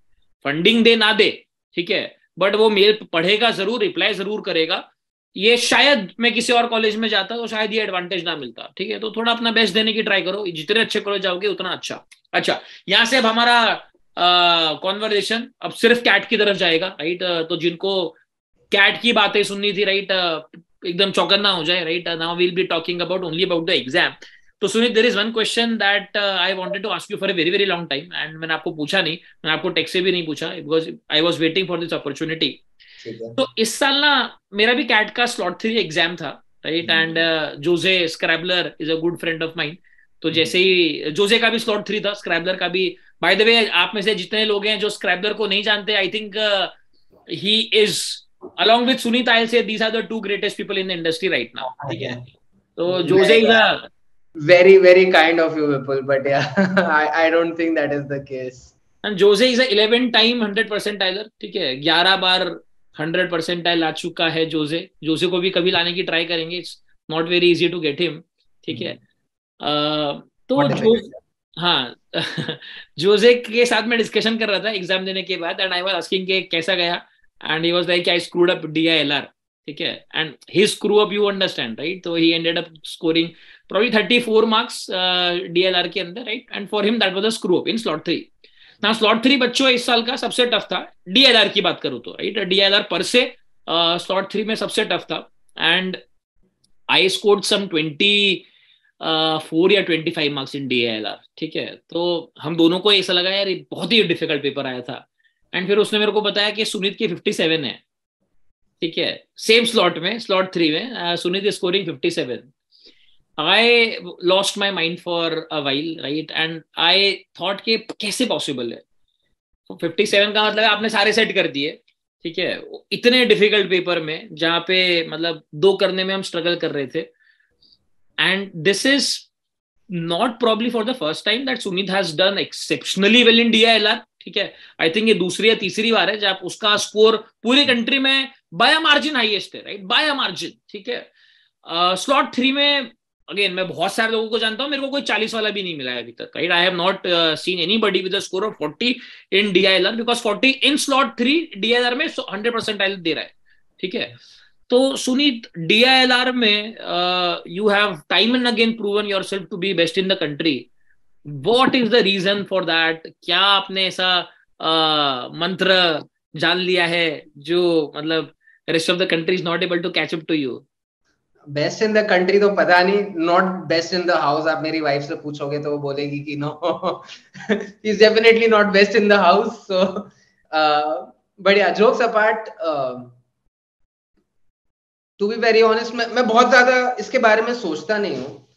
फंडिंग दे ना दे, ठीक है, बट वो मेल पढ़ेगा जरूर, रिप्लाई जरूर करेगा। ये शायद मैं किसी और कॉलेज में जाता तो शायद ये एडवांटेज ना मिलता, ठीक है। तो थोड़ा अपना बेस्ट देने की ट्राई करो, जितने अच्छे कॉलेज जाओगे उतना अच्छा। अच्छा, यहाँ से अब हमारा कॉन्वर्जेशन अब सिर्फ कैट की तरफ जाएगा, राइट। तो जिनको कैट की बातें सुननी थी, राइट, एकदम चौकन्ना हो जाए, right. Now we'll be talking about only about the exam. तो Sunit, there is one question that I wanted to ask you for a very very long time, and मैंने आपको पूछा नहीं, मैंने आपको टेक्स्ट से भी नहीं पूछा, because I was waiting for this opportunity. ठीक है। तो इस साल ना मेरा भी कैट का स्लॉट 3 एग्जाम था, राइट। एंड जोजे स्क्रैबलर is a good friend of mine. तो जैसे ही जोजे का भी स्लॉट 3 था, स्क्रैबलर का भी। बाय द वे, आप में से जितने लोग हैं जो स्क्रैबलर को नहीं जानते, I think he is, along with Sunit, I'll say these are the two greatest people in the industry right now, ठीक है। तो Jose is a very very kind of you people, but yeah, I don't think that is the case. And Jose is 11 time 100 परसेंटाइलर, ठीक है। 11 बार 100 परसेंटाइल आ चुका है जोसे। जोसे को भी कभी लाने की ट्राई करेंगे, it's not very easy to get him, ठीक है। तो What is जो, it? हाँ जोसे के साथ मैं डिस्कशन कर रहा था एग्जाम देने के बाद, एंड आई वाज आस्किंग के कैसा गया, and he was like I screwed up DILR, ठीक है। And he screw up, you understand, right. तो he ended up scoring probably 34 marks DLR के अंदर, right. And for him that was a screw up in slot 3। ना स्लॉट 3 बच्चों इस साल का सबसे टफ था, DLR की बात करूं तो, राइट। DLR पर से स्लॉट 3 में सबसे टफ था, एंड आई स्कोर्ड सम 24 या 25 मार्क्स इन DLR, ठीक है। तो हम दोनों को ऐसा लगा यार ये बहुत ही डिफिकल्ट पेपर आया था। एंड फिर उसने मेरे को बताया कि सुनीत की 57 है, ठीक है। सेम स्लॉट में, स्लॉट 3 में Sunit is scoring 57। I lost my mind for a while, right? And I thought कि कैसे पॉसिबल है। 57 का मतलब आपने सारे सेट कर दिए, ठीक है, इतने डिफिकल्ट पेपर में जहां पे मतलब 2 करने में हम स्ट्रगल कर रहे थे। And this is not probably for the first time that Sumit has done exceptionally well in DILR, ठीक है। आई थिंक ये दूसरी या तीसरी बार है जब उसका स्कोर पूरी कंट्री में बाय मार्जिन हाईएस्ट है, राइट, बाय मार्जिन, ठीक है। स्लॉट 3 में अगेन मैं बहुत सारे लोगों को जानता हूं, मेरे को कोई 40 वाला भी नहीं मिला है अभी तक, right. I have not seen anybody with a score of 40 in DILR, because 40 in slot 3 DILR में 100% दे रहा है, ठीक है। तो सुनीत, DILR में you have time and again proven yourself to be best in the country. What is the reason for that? क्या आपने ऐसा मंत्र जान लिया है जो मतलब rest of the country is not able to catch up to you? Best in the country तो पता नहीं, not best in the house. आप मेरी वाइफ से पूछोगे तो वो बोलेगी कि no, is definitely not best in the house. So बढ़िया, jokes apart, to be very honest, मैं बहुत ज्यादा इसके बारे में सोचता नहीं हूँ।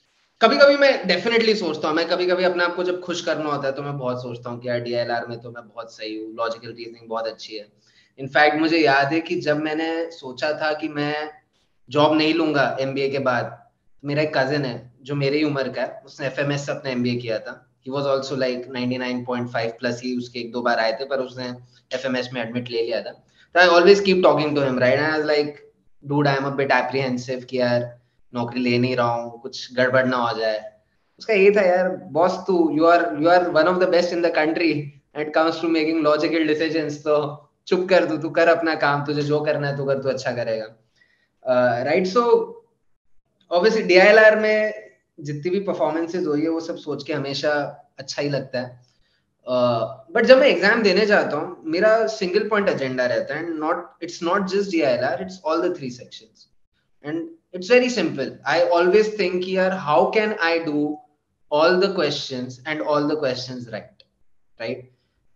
कभी कभी मैं डेफिनेटली सोचता हूँ, मैं कभी कभी अपने आप को जब खुश करना होता है तो मैं बहुत सोचता हूँ कि यार DILR में तो मैं बहुत सही हूँ, लॉजिकल रीजनिंग बहुत अच्छी है। इनफैक्ट मुझे याद है कि जब मैंने सोचा था कि मैं जॉब नहीं लूंगा MBA के बाद, मेरा एक कजिन है जो मेरी उम्र का है, उसने FMS से अपना MBA किया था। He was also like 99.5 plus ही, उसके 1-2 बार आए थे पर उसने FMS में एडमिट ले लिया था। तो I always keep talking to him, right. I was like dude, I am a bit apprehensive कि यार नौकरी ले नहीं रहा हूँ, कुछ गड़बड़ ना हो जाए। उसका ये था, यार बॉस तू, you are one of the best in the country when it comes to making logical decisions, तो चुप कर तू कर अपना काम, तुझे जो करना है तू कर, तू अच्छा करेगा, राइट। सो ऑब्वियसली DILR में जितनी भी परफॉर्मेंसेज हुई है वो सब सोच के हमेशा अच्छा ही लगता है। बट जब मैं एग्जाम देने जाता हूँ, मेरा सिंगल पॉइंट एजेंडा रहता है, it's not just DILR, it's all the 3 sections, and it's very simple. I always think यार how can I do all the questions and all the questions right?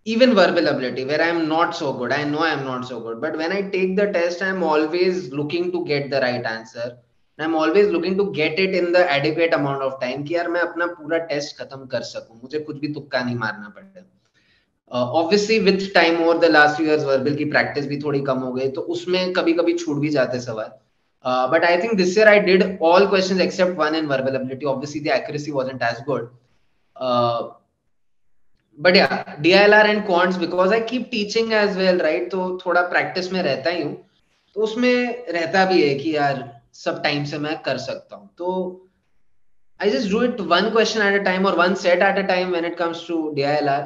Even verbal ability where I am not so good, I know I am not so good, but when I take the test I am always looking to get the right answer, and I'm always looking to get it in the adequate amount of time कि यार मैं अपना पूरा टेस्ट खत्म कर सकूं, मुझे कुछ भी तुक्का नहीं मारना पड़े। Obviously with time over the last years verbal की प्रैक्टिस भी थोड़ी कम हो गई, तो उसमें कभी कभी छूट भी जाते सवाल। But I think this year I did all questions except one in verbal ability. Obviously, the accuracy wasn't as good. But yeah, DILR and quants, because I keep teaching as well, right? तो थोड़ा practice में रहता ही हूँ, तो उसमें रहता भी है कि यार सब टाइम से मैं कर सकता हूँ। तो I just do it one question at a time or one set at a time when it comes to DILR.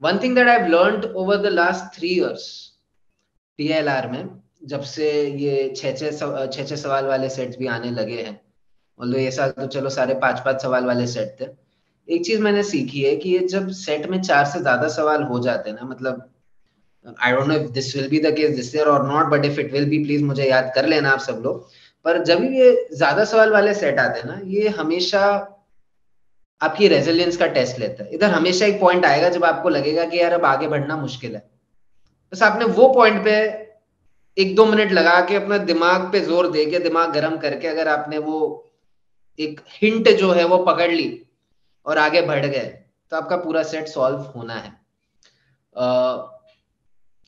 One thing that I've learned over the last 3 years DILR में, जब से ये छह सवाल वाले सेट्स भी आने लगे हैं, मतलब ये साल तो चलो सारे 5-5 सवाल वाले सेट थे। एक चीज मैंने सीखी है कि ये जब सेट में 4 से ज्यादा सवाल हो जाते हैं ना, मतलब I don't know if this will be the case this year और not, but if it will be please मुझे याद कर लेना आप सब लोग। पर जब भी ये ज्यादा सवाल वाले सेट आते हैं ना, ये हमेशा आपकी रेजिलियंस का टेस्ट लेता है। इधर हमेशा एक पॉइंट आएगा जब आपको लगेगा कि यार अब आगे बढ़ना मुश्किल है, बस आपने वो पॉइंट पे 1-2 मिनट लगा के अपना दिमाग पे जोर दे के, दिमाग गर्म करके, अगर आपने वो एक हिंट जो है वो पकड़ ली और आगे बढ़ गए, तो आपका पूरा सेट सॉल्व होना है।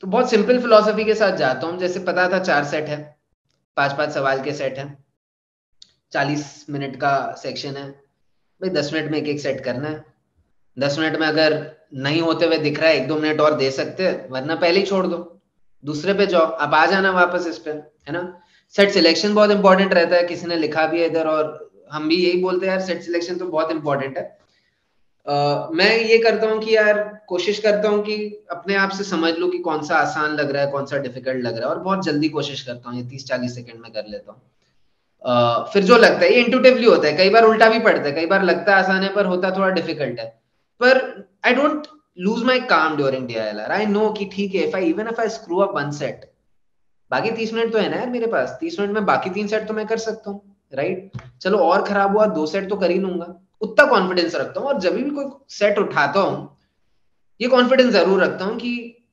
तो बहुत सिंपल फिलोसफी के साथ जाता हूँ। जैसे पता था 4 सेट है, 5-5 सवाल के सेट है, 40 मिनट का सेक्शन है, भाई 10 मिनट में एक एक सेट करना है। 10 मिनट में अगर नहीं होते हुए दिख रहा है 1-2 मिनट और दे सकते हैं, वरना पहले ही छोड़ दो, दूसरे पे जाओ, अब आ जाना वापस इस पे, है ना। सेट सिलेक्शन बहुत इंपॉर्टेंट रहता है, किसी ने लिखा भी है इधर, और हम भी यही बोलते हैं यार सेट सिलेक्शन तो बहुत इंपॉर्टेंट है। मैं ये करता हूँ कि यार कोशिश करता हूँ कि अपने आप से समझ लूँ कि कौन सा आसान लग रहा है, कौन सा डिफिकल्ट लग रहा है, और बहुत जल्दी कोशिश करता हूँ, ये 30-40 सेकंड में कर लेता हूँ। फिर जो लगता है ये इंट्यूटिवली होता है, कई बार उल्टा भी पड़ता है, कई बार लगता है आसान है पर होता थोड़ा डिफिकल्ट है। पर आई डोंट लूज माई काम ड्यूरिंग DILR। आई नो कि ठीक है, if I screw up 1 set, बाकी 30 मिनट तो है ना यार मेरे पास, 30 मिनट में बाकी 3 सेट तो मैं कर सकता हूँ, राइट। चलो और खराब हुआ 2 सेट तो कर ही लूंगा, उतना कॉन्फिडेंस रखता हूँ। और जब भी कोई सेट उठाता हूँ, ये कॉन्फिडेंस जरूर रखता हूँ कि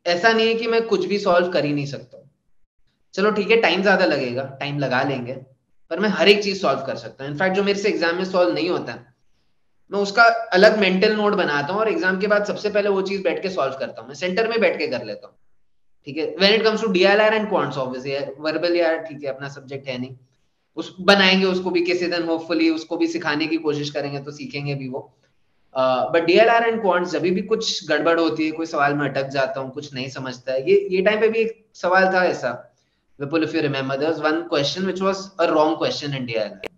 ऐसा नहीं है कि मैं कुछ भी सॉल्व कर ही नहीं सकता। चलो ठीक है, टाइम ज्यादा लगेगा, टाइम लगा लेंगे, पर मैं हर एक चीज सॉल्व कर सकता हूँ। इनफैक्ट जो मेरे से एग्जाम में सॉल्व नहीं होता है, मैं उसका अलग मेंटल नोट बनाता हूँ और एग्जाम के बाद सबसे पहले वो चीज बैठ के सॉल्व करता हूँ, मैं सेंटर में बैठ के कर लेता हूँ। ठीक है, when it comes to DILR and quants, obviously verbal यार ठीक है अपना सब्जेक्ट है नहीं, उस बनाएंगे उसको भी किसी दिन, होपफुली उसको भी सिखाने की कोशिश करेंगे तो सीखेंगे भी वो। बट DILR एंड क्वांट्स जब भी कुछ गड़बड़ होती है, कोई सवाल में अटक जाता हूँ, कुछ नहीं समझता है, ये टाइम पे भी एक सवाल था ऐसा, Vipul if you remember, there was one question which was a wrong question in DILR।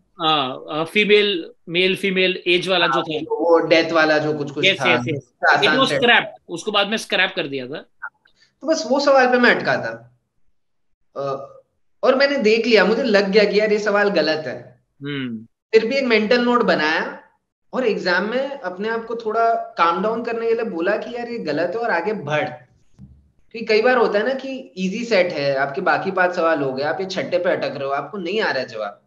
Female male female age वाला जो था। वो डेथ वाला जो कुछ कुछ यस था, यस यस, इट आसान वाज सेट। स्क्रैप, उसको बाद में स्क्रैप कर दिया था। तो बस वो सवाल पे मैं अटका था। अ, और मैंने देख लिया, मुझे लग गया कि यार ये सवाल गलत है, हम्म। फिर भी एक मेंटल नोट बनाया और एग्जाम में अपने आप को थोड़ा काम डाउन करने के लिए बोला कि यार ये गलत है और आगे बढ़। क्योंकि कई बार होता है ना कि इजी सेट है, आपके बाकी 5 सवाल हो गए, आप ये छठे पे अटक रहे हो, आपको नहीं आ रहा है जवाब।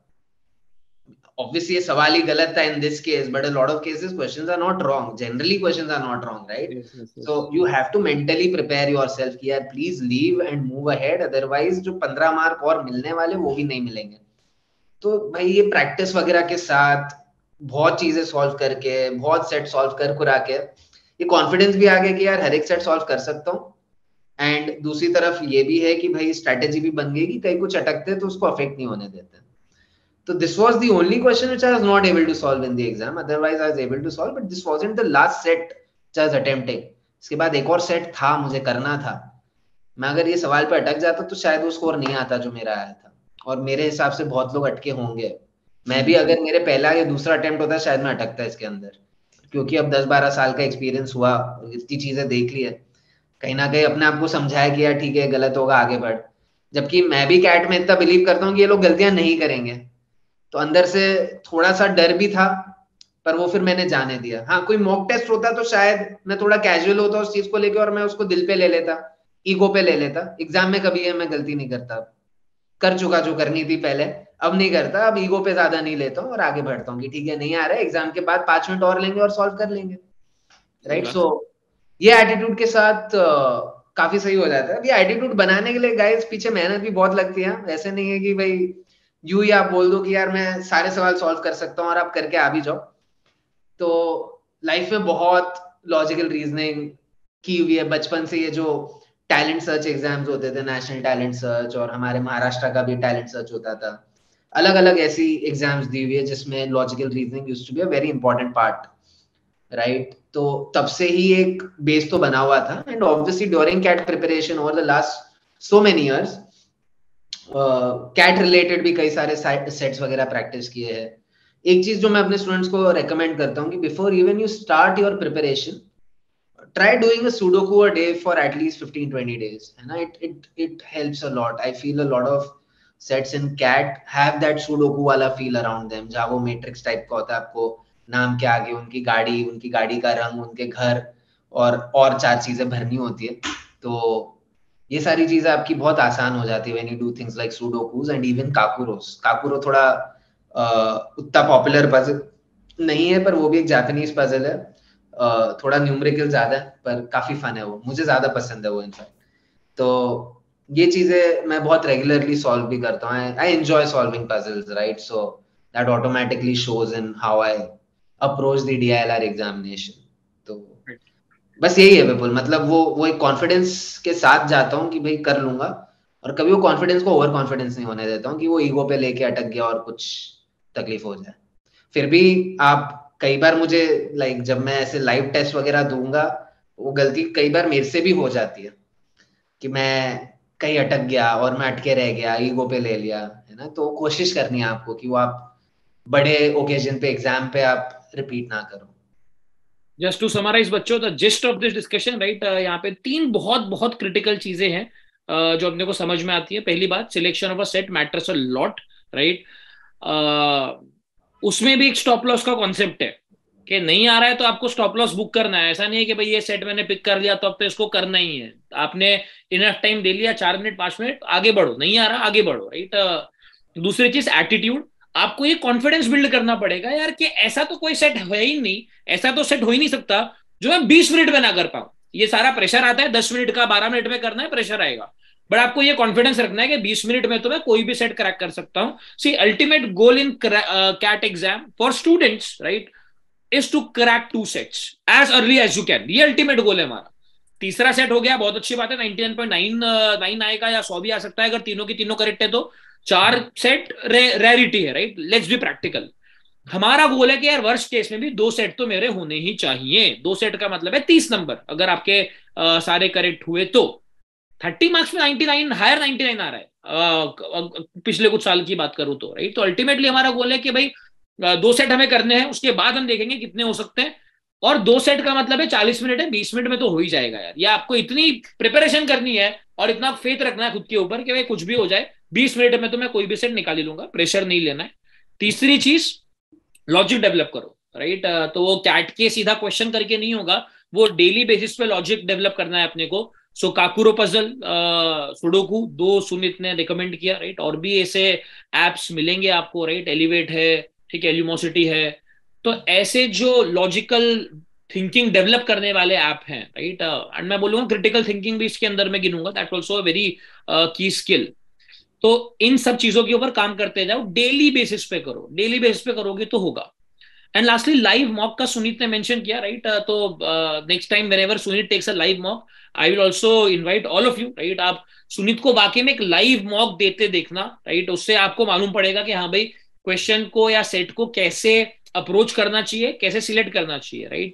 obviously ये सवाल ही गलत था in this case, but a lot of cases questions are not wrong, generally questions are not wrong, right? Yes yes So yes. you have to mentally prepare yourself कि यार please leave and move ahead, otherwise जो 15 मार्क और मिलने वाले वो भी नहीं मिलेंगे। तो भाई ये प्रैक्टिस वगैरह के साथ, बहुत चीजें सॉल्व करके, बहुत सेट सॉल्व कर कुरा के, ये कॉन्फिडेंस भी आ गया कि यार हर एक सेट सॉल्व कर सकता हूँ। एंड दूसरी तरफ ये भी है कि भाई स्ट्रेटेजी भी बन गई कि कहीं कुछ अटकते तो उसको अफेक्ट नहीं होने देते। So this was the only question which I was not able to solve in the exam. Otherwise, I was able to solve, but this wasn't the last set which I was attempting. इसके बाद एक और सेट था मुझे करना था। मैं अगर ये सवाल पे अटक जाता तो शायद वो स्कोर नहीं आता जो मेरा आया था, और मेरे हिसाब से बहुत लोग अटके होंगे। मैं भी अगर मेरे पहला या दूसरा अटेम्प्ट होता शायद मैं अटकता इसके अंदर, क्योंकि अब 10-12 साल का एक्सपीरियंस हुआ, इतनी चीजें देख ली है, कहीं ना कहीं अपने आप को समझाया कि यार ठीक है गलत होगा आगे बढ़। जबकि मैं भी कैट में इतना बिलीव करता हूँ कि ये लोग गलतियां नहीं करेंगे, तो अंदर से थोड़ा सा डर भी था, पर वो फिर मैंने जाने दिया। हाँ, कोई मॉक टेस्ट होता तो शायद मैं थोड़ा कैजुअल होता उस चीज को लेकर और मैं उसको दिल पे ले लेता, ईगो पे ले लेता। एग्जाम में कभी है मैं गलती नहीं करता, कर चुका जो करनी थी पहले, अब नहीं करता, अब ईगो पे ज्यादा नहीं लेता हूँ और आगे बढ़ता हूँ कि ठीक है नहीं आ रहा है, एग्जाम के बाद 5 मिनट और लेंगे और सॉल्व कर लेंगे, सही राइट। बात सो है। ये एटीट्यूड के साथ काफी सही हो जाता है। अब ये एटीट्यूड बनाने के लिए गाइस पीछे मेहनत भी बहुत लगती है, ऐसे नहीं है कि भाई यूं ही आप बोल दो कि यार मैं सारे सवाल सॉल्व कर सकता हूँ और आप करके आ भी जाओ। तो लाइफ में बहुत लॉजिकल रीजनिंग की हुई है बचपन से। ये जो टैलेंट सर्च एग्जाम्स होते थे, नेशनल टैलेंट सर्च, और हमारे महाराष्ट्र का भी टैलेंट सर्च होता था, अलग अलग ऐसी एग्जाम्स दी हुई है जिसमें logical reasoning used to be a very important part, right. तो तब से ही एक बेस तो बना हुआ था। And obviously during CAT preparation over the last so many years, CAT related भी कई सारे सेट्स वगैरह प्रैक्टिस किए हैं। एक चीज जो मैं अपने स्टूडेंट्स को रेकमेंड करता हूँ कि before even you start your preparation, try doing a Sudoku a day for at least 15-20 days. And it helps a lot. I feel a lot of sets in CAT have that Sudoku वाला feel around them, जहाँ वो matrix type का होता है, आपको नाम के आगे उनकी गाड़ी का रंग, उनके घर और 4 चीजें भरनी होती है. तो ये सारी चीजें आपकी बहुत आसान हो जाती है when you do things like Sudokus and even Kakuros. Kakuro थोड़ा उतना पॉपुलर पजल नहीं है, पर वो भी एक जापानीज पजल है. थोड़ा न्यूमेरिकल ज्यादा है, पर काफी फन है वो, मुझे ज्यादा पसंद है वो इनफैक्ट. तो ये चीजें मैं बहुत रेगुलरली सॉल्व भी करता हूँ. I enjoy solving puzzles, right? So that automatically shows in how I approach the DILR examination. तो बस यही है विपुल, मतलब वो एक कॉन्फिडेंस के साथ जाता हूँ कि भाई कर लूंगा, और कभी वो कॉन्फिडेंस को ओवर कॉन्फिडेंस नहीं होने देता हूँ कि वो ईगो पे लेके अटक गया और कुछ तकलीफ हो जाए. फिर भी आप कई बार मुझे जब मैं ऐसे लाइव टेस्ट वगैरह दूंगा, वो गलती कई बार मेरे से भी हो जाती है कि मैं कहीं अटक गया और मैं अटके रह गया, ईगो पे ले लिया, है ना. तो कोशिश करनी है आपको कि वो आप बड़े ओकेजन पे, एग्जाम पे आप रिपीट ना करो. जस्ट टू समराइज बच्चों, the gist of this discussion, right, यहाँ पे 3 बहुत बहुत क्रिटिकल चीजें हैं जो अपने को समझ में आती है. पहली बात, selection of a set matters a lot, right. उसमें भी एक स्टॉप लॉस का कॉन्सेप्ट है कि नहीं आ रहा है तो आपको स्टॉप लॉस बुक करना है. ऐसा नहीं है कि भाई ये सेट मैंने पिक कर लिया तो अब तो इसको करना ही है. आपने इनफ टाइम दे लिया, 4 मिनट 5 मिनट, आगे बढ़ो. नहीं आ रहा, आगे बढ़ो, राइट. दूसरी चीज, एटीट्यूड. आपको ये कॉन्फिडेंस बिल्ड करना पड़ेगा यार कि ऐसा तो कोई सेट है ही नहीं, ऐसा तो सेट हो ही नहीं सकता जो मैं 20 मिनट में ना कर पाऊं. ये सारा प्रेशर आता है 10 मिनट का, 12 मिनट में करना है, प्रेशर आएगा. बट आपको ये कॉन्फिडेंस रखना है कि 20 मिनट में तो मैं कोई भी सेट क्रैक कर सकता हूं. See, ultimate goal in CAT exam for students, right, is to crack 2 sets as early as you can. ये अल्टीमेट गोल है हमारा. तीसरा सेट हो गया, बहुत अच्छी बात है, 99.9 आएगा या 100 भी आ सकता है अगर तीनों की तीनों करेक्ट है तो. 4 सेट रेरिटी है, राइट. Let's be practical. हमारा गोल है कि यार वर्स्ट केस में भी 2 सेट तो मेरे होने ही चाहिए. 2 सेट का मतलब है 30 नंबर, अगर आपके सारे करेक्ट हुए तो. 30 मार्क्स में 99, हायर 99 आ रहा है पिछले कुछ साल की बात करूं तो, राइट. तो अल्टीमेटली हमारा गोल है कि भाई 2 सेट हमें करने हैं, उसके बाद हम देखेंगे कितने हो सकते हैं. और 2 सेट का मतलब है 40 मिनट है, 20 मिनट में तो हो ही जाएगा यार. ये आपको इतनी प्रिपरेशन करनी है और इतना फेथ रखना है खुद के ऊपर कि भाई कुछ भी हो जाए 20 मिनट में तो मैं कोई भी सेट निकाल ही लूंगा. प्रेशर नहीं लेना है. तीसरी चीज, लॉजिक डेवलप करो, राइट. तो वो कैट के सीधा क्वेश्चन करके नहीं होगा, वो डेली बेसिस पे लॉजिक डेवलप करना है अपने को. सो काकुरो पजल, सुडोकू 2 सुमित ने रिकमेंड किया, राइट. और भी ऐसे एप्स मिलेंगे आपको, राइट. एलिवेट है, ठीक है, ल्यूमोसिटी है. तो ऐसे जो लॉजिकल थिंकिंग डेवलप करने वाले ऐप हैं, राइट. एंड मैं बोलूंगा क्रिटिकल थिंकिंग भी इसके अंदर में गिनूंगा, दैट ऑल्सो अ वेरी की स्किल. तो इन सब चीजों के ऊपर काम करते जाओ, डेली बेसिस पे करो. डेली बेसिस पे करोगे तो होगा. एंड लास्टली, लाइव मॉक का सुनीत ने मेंशन किया, राइट. तो next time whenever Suneet takes a live mock, I will also invite all of you, right. आप सुनीत को वाकई में एक लाइव मॉक देते देखना, राइट. उससे आपको मालूम पड़ेगा कि हाँ भाई क्वेश्चन को या सेट को कैसे अप्रोच करना चाहिए, कैसे सिलेक्ट करना चाहिए, right.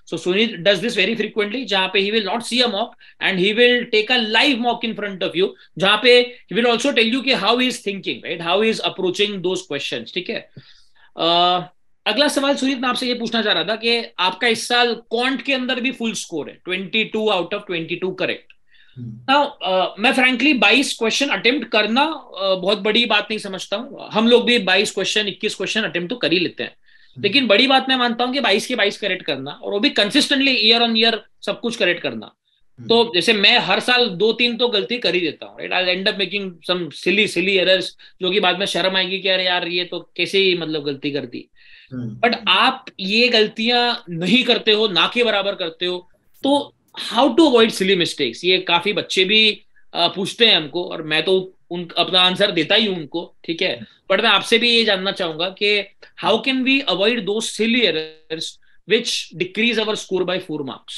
So Sunit does this very frequently, जहां पे he will not see a mock and he will take a live mock in front of you, जहां पे he will also tell you कि how he is thinking, right, how he is approaching those questions, ठीक है. अगला सवाल सुनीत, मैं आपसे ये पूछना चाह रहा था कि आपका इस साल क्वांट के अंदर भी फुल स्कोर है, 22 आउट ऑफ 22 करेक्ट. नाउ मैं फ्रैंकली 22 क्वेश्चन अटेम्प्ट करना बहुत बड़ी बात नहीं समझता हूँ. हम लोग भी 22 क्वेश्चन 21 क्वेश्चन अटेम्प्ट तो कर ही लेते हैं, लेकिन बड़ी बात मैं मानता हूँ कि 22 के 22 करेक्ट करना, और वो भी कंसिस्टेंटली ईयर ऑन ईयर सब कुछ करेक्ट करना. तो जैसे मैं हर साल 2-3 तो गलती कर ही देता हूँ, right. I end up making some silly errors, जो कि बाद में शर्म आएगी कि अरे यार ये तो कैसे ही मतलब गलती कर दी. बट आप ये गलतियां नहीं करते हो, ना के बराबर करते हो. तो how to avoid silly mistakes, ये काफी बच्चे भी पूछते हैं हमको, और मैं तो अपना आंसर देता ही हूं उनको, ठीक है. बट मैं आपसे भी ये जानना चाहूंगा कि हाउ कैन वी अवॉइड दो silly errors which decrease our score by 4 marks.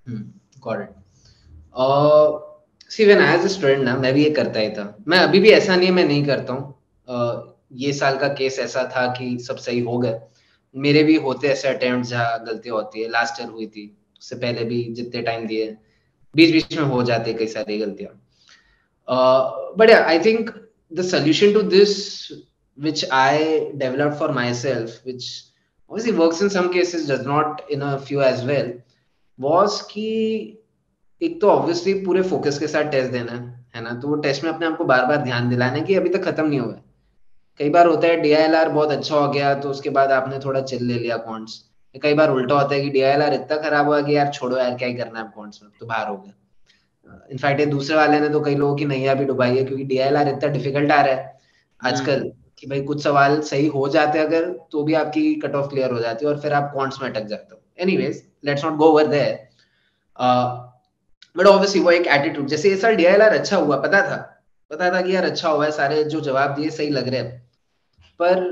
Got it. See when I as a student ना, मैं भी ये करता ही था. मैं अभी भी ऐसा नहीं है मैं नहीं करता हूँ. ये साल का केस ऐसा था कि सब सही हो गए. मेरे भी होते ऐसे अटेम्प्ट जहाँ गलती होती है. लास्ट ईयर हुई थी, उससे पहले भी जितने टाइम दिए बीच बीच में हो जाती है कई सारी गलतियां. But I think the solution to this which I developed for myself, which obviously works in some cases, does not in a few as well, was कि एक तो ऑब्वियसली पूरे फोकस के साथ टेस्ट देना है ना, तो वो टेस्ट में अपने आप को बार बार ध्यान दिलाना है कि अभी तक खत्म नहीं हुआ है। कई बार होता है डीआईएलआर बहुत अच्छा हो गया तो उसके बाद आपने थोड़ा चिल ले लिया क्वांट्स, कई बार उल्टा होता है कि डीआईएलआर इतना खराब हुआ कि यार छोड़ो यार क्या ही करना है क्वांट्स में, तो बाहर हो गया। इनफैक्ट ये दूसरे वाले ने तो कई लोगों की नैया भी डुबाई है, क्योंकि डीआईएलआर इतना डिफिकल्ट आ रहा है आजकल कि भाई कुछ सवाल सही हो जाते हैं अगर, तो भी आपकी कट ऑफ क्लियर हो जाती है और फिर आप क्वांट्स में अटक जाते हो। Anyways let's not go over there, but obviously वो एक एटीट्यूड, जैसे इस साल डीआईएलआर अच्छा हुआ, पता था कि यार अच्छा हुआ है, सारे जो जवाब दिए सही लग रहे हैं, पर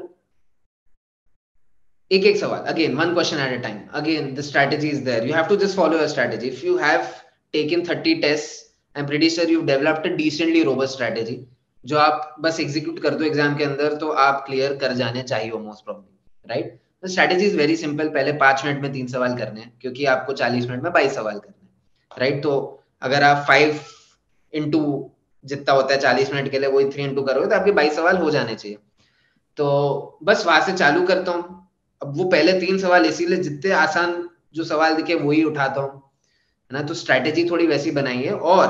एक एक सवाल, again one question at a time, again the strategy is there, you have to just follow your strategy. If you have taken 30 test, I am pretty sure you developed a decently robust strategy, जो आप बस एग्जीक्यूट कर दो एग्जाम के अंदर तो आप क्लियर कर जाने चाहिए most probably, right. The strategy is very simple, पहले 5 मिनट में 3 सवाल करने हैं, क्योंकि आपको 40 मिनट में 22 सवाल करने हैं, राइट। तो अगर आप 5 इंटू जितना होता है 40 मिनट के लिए वही 3 इंटू करोगे तो आपके 22 सवाल हो जाने चाहिए। तो बस वहां से चालू करता हूँ। अब वो पहले 3 सवाल इसीलिए जितने आसान जो सवाल दिखे वही उठाता हूँ, है ना। तो स्ट्रैटेजी थोड़ी वैसी बनाई है। और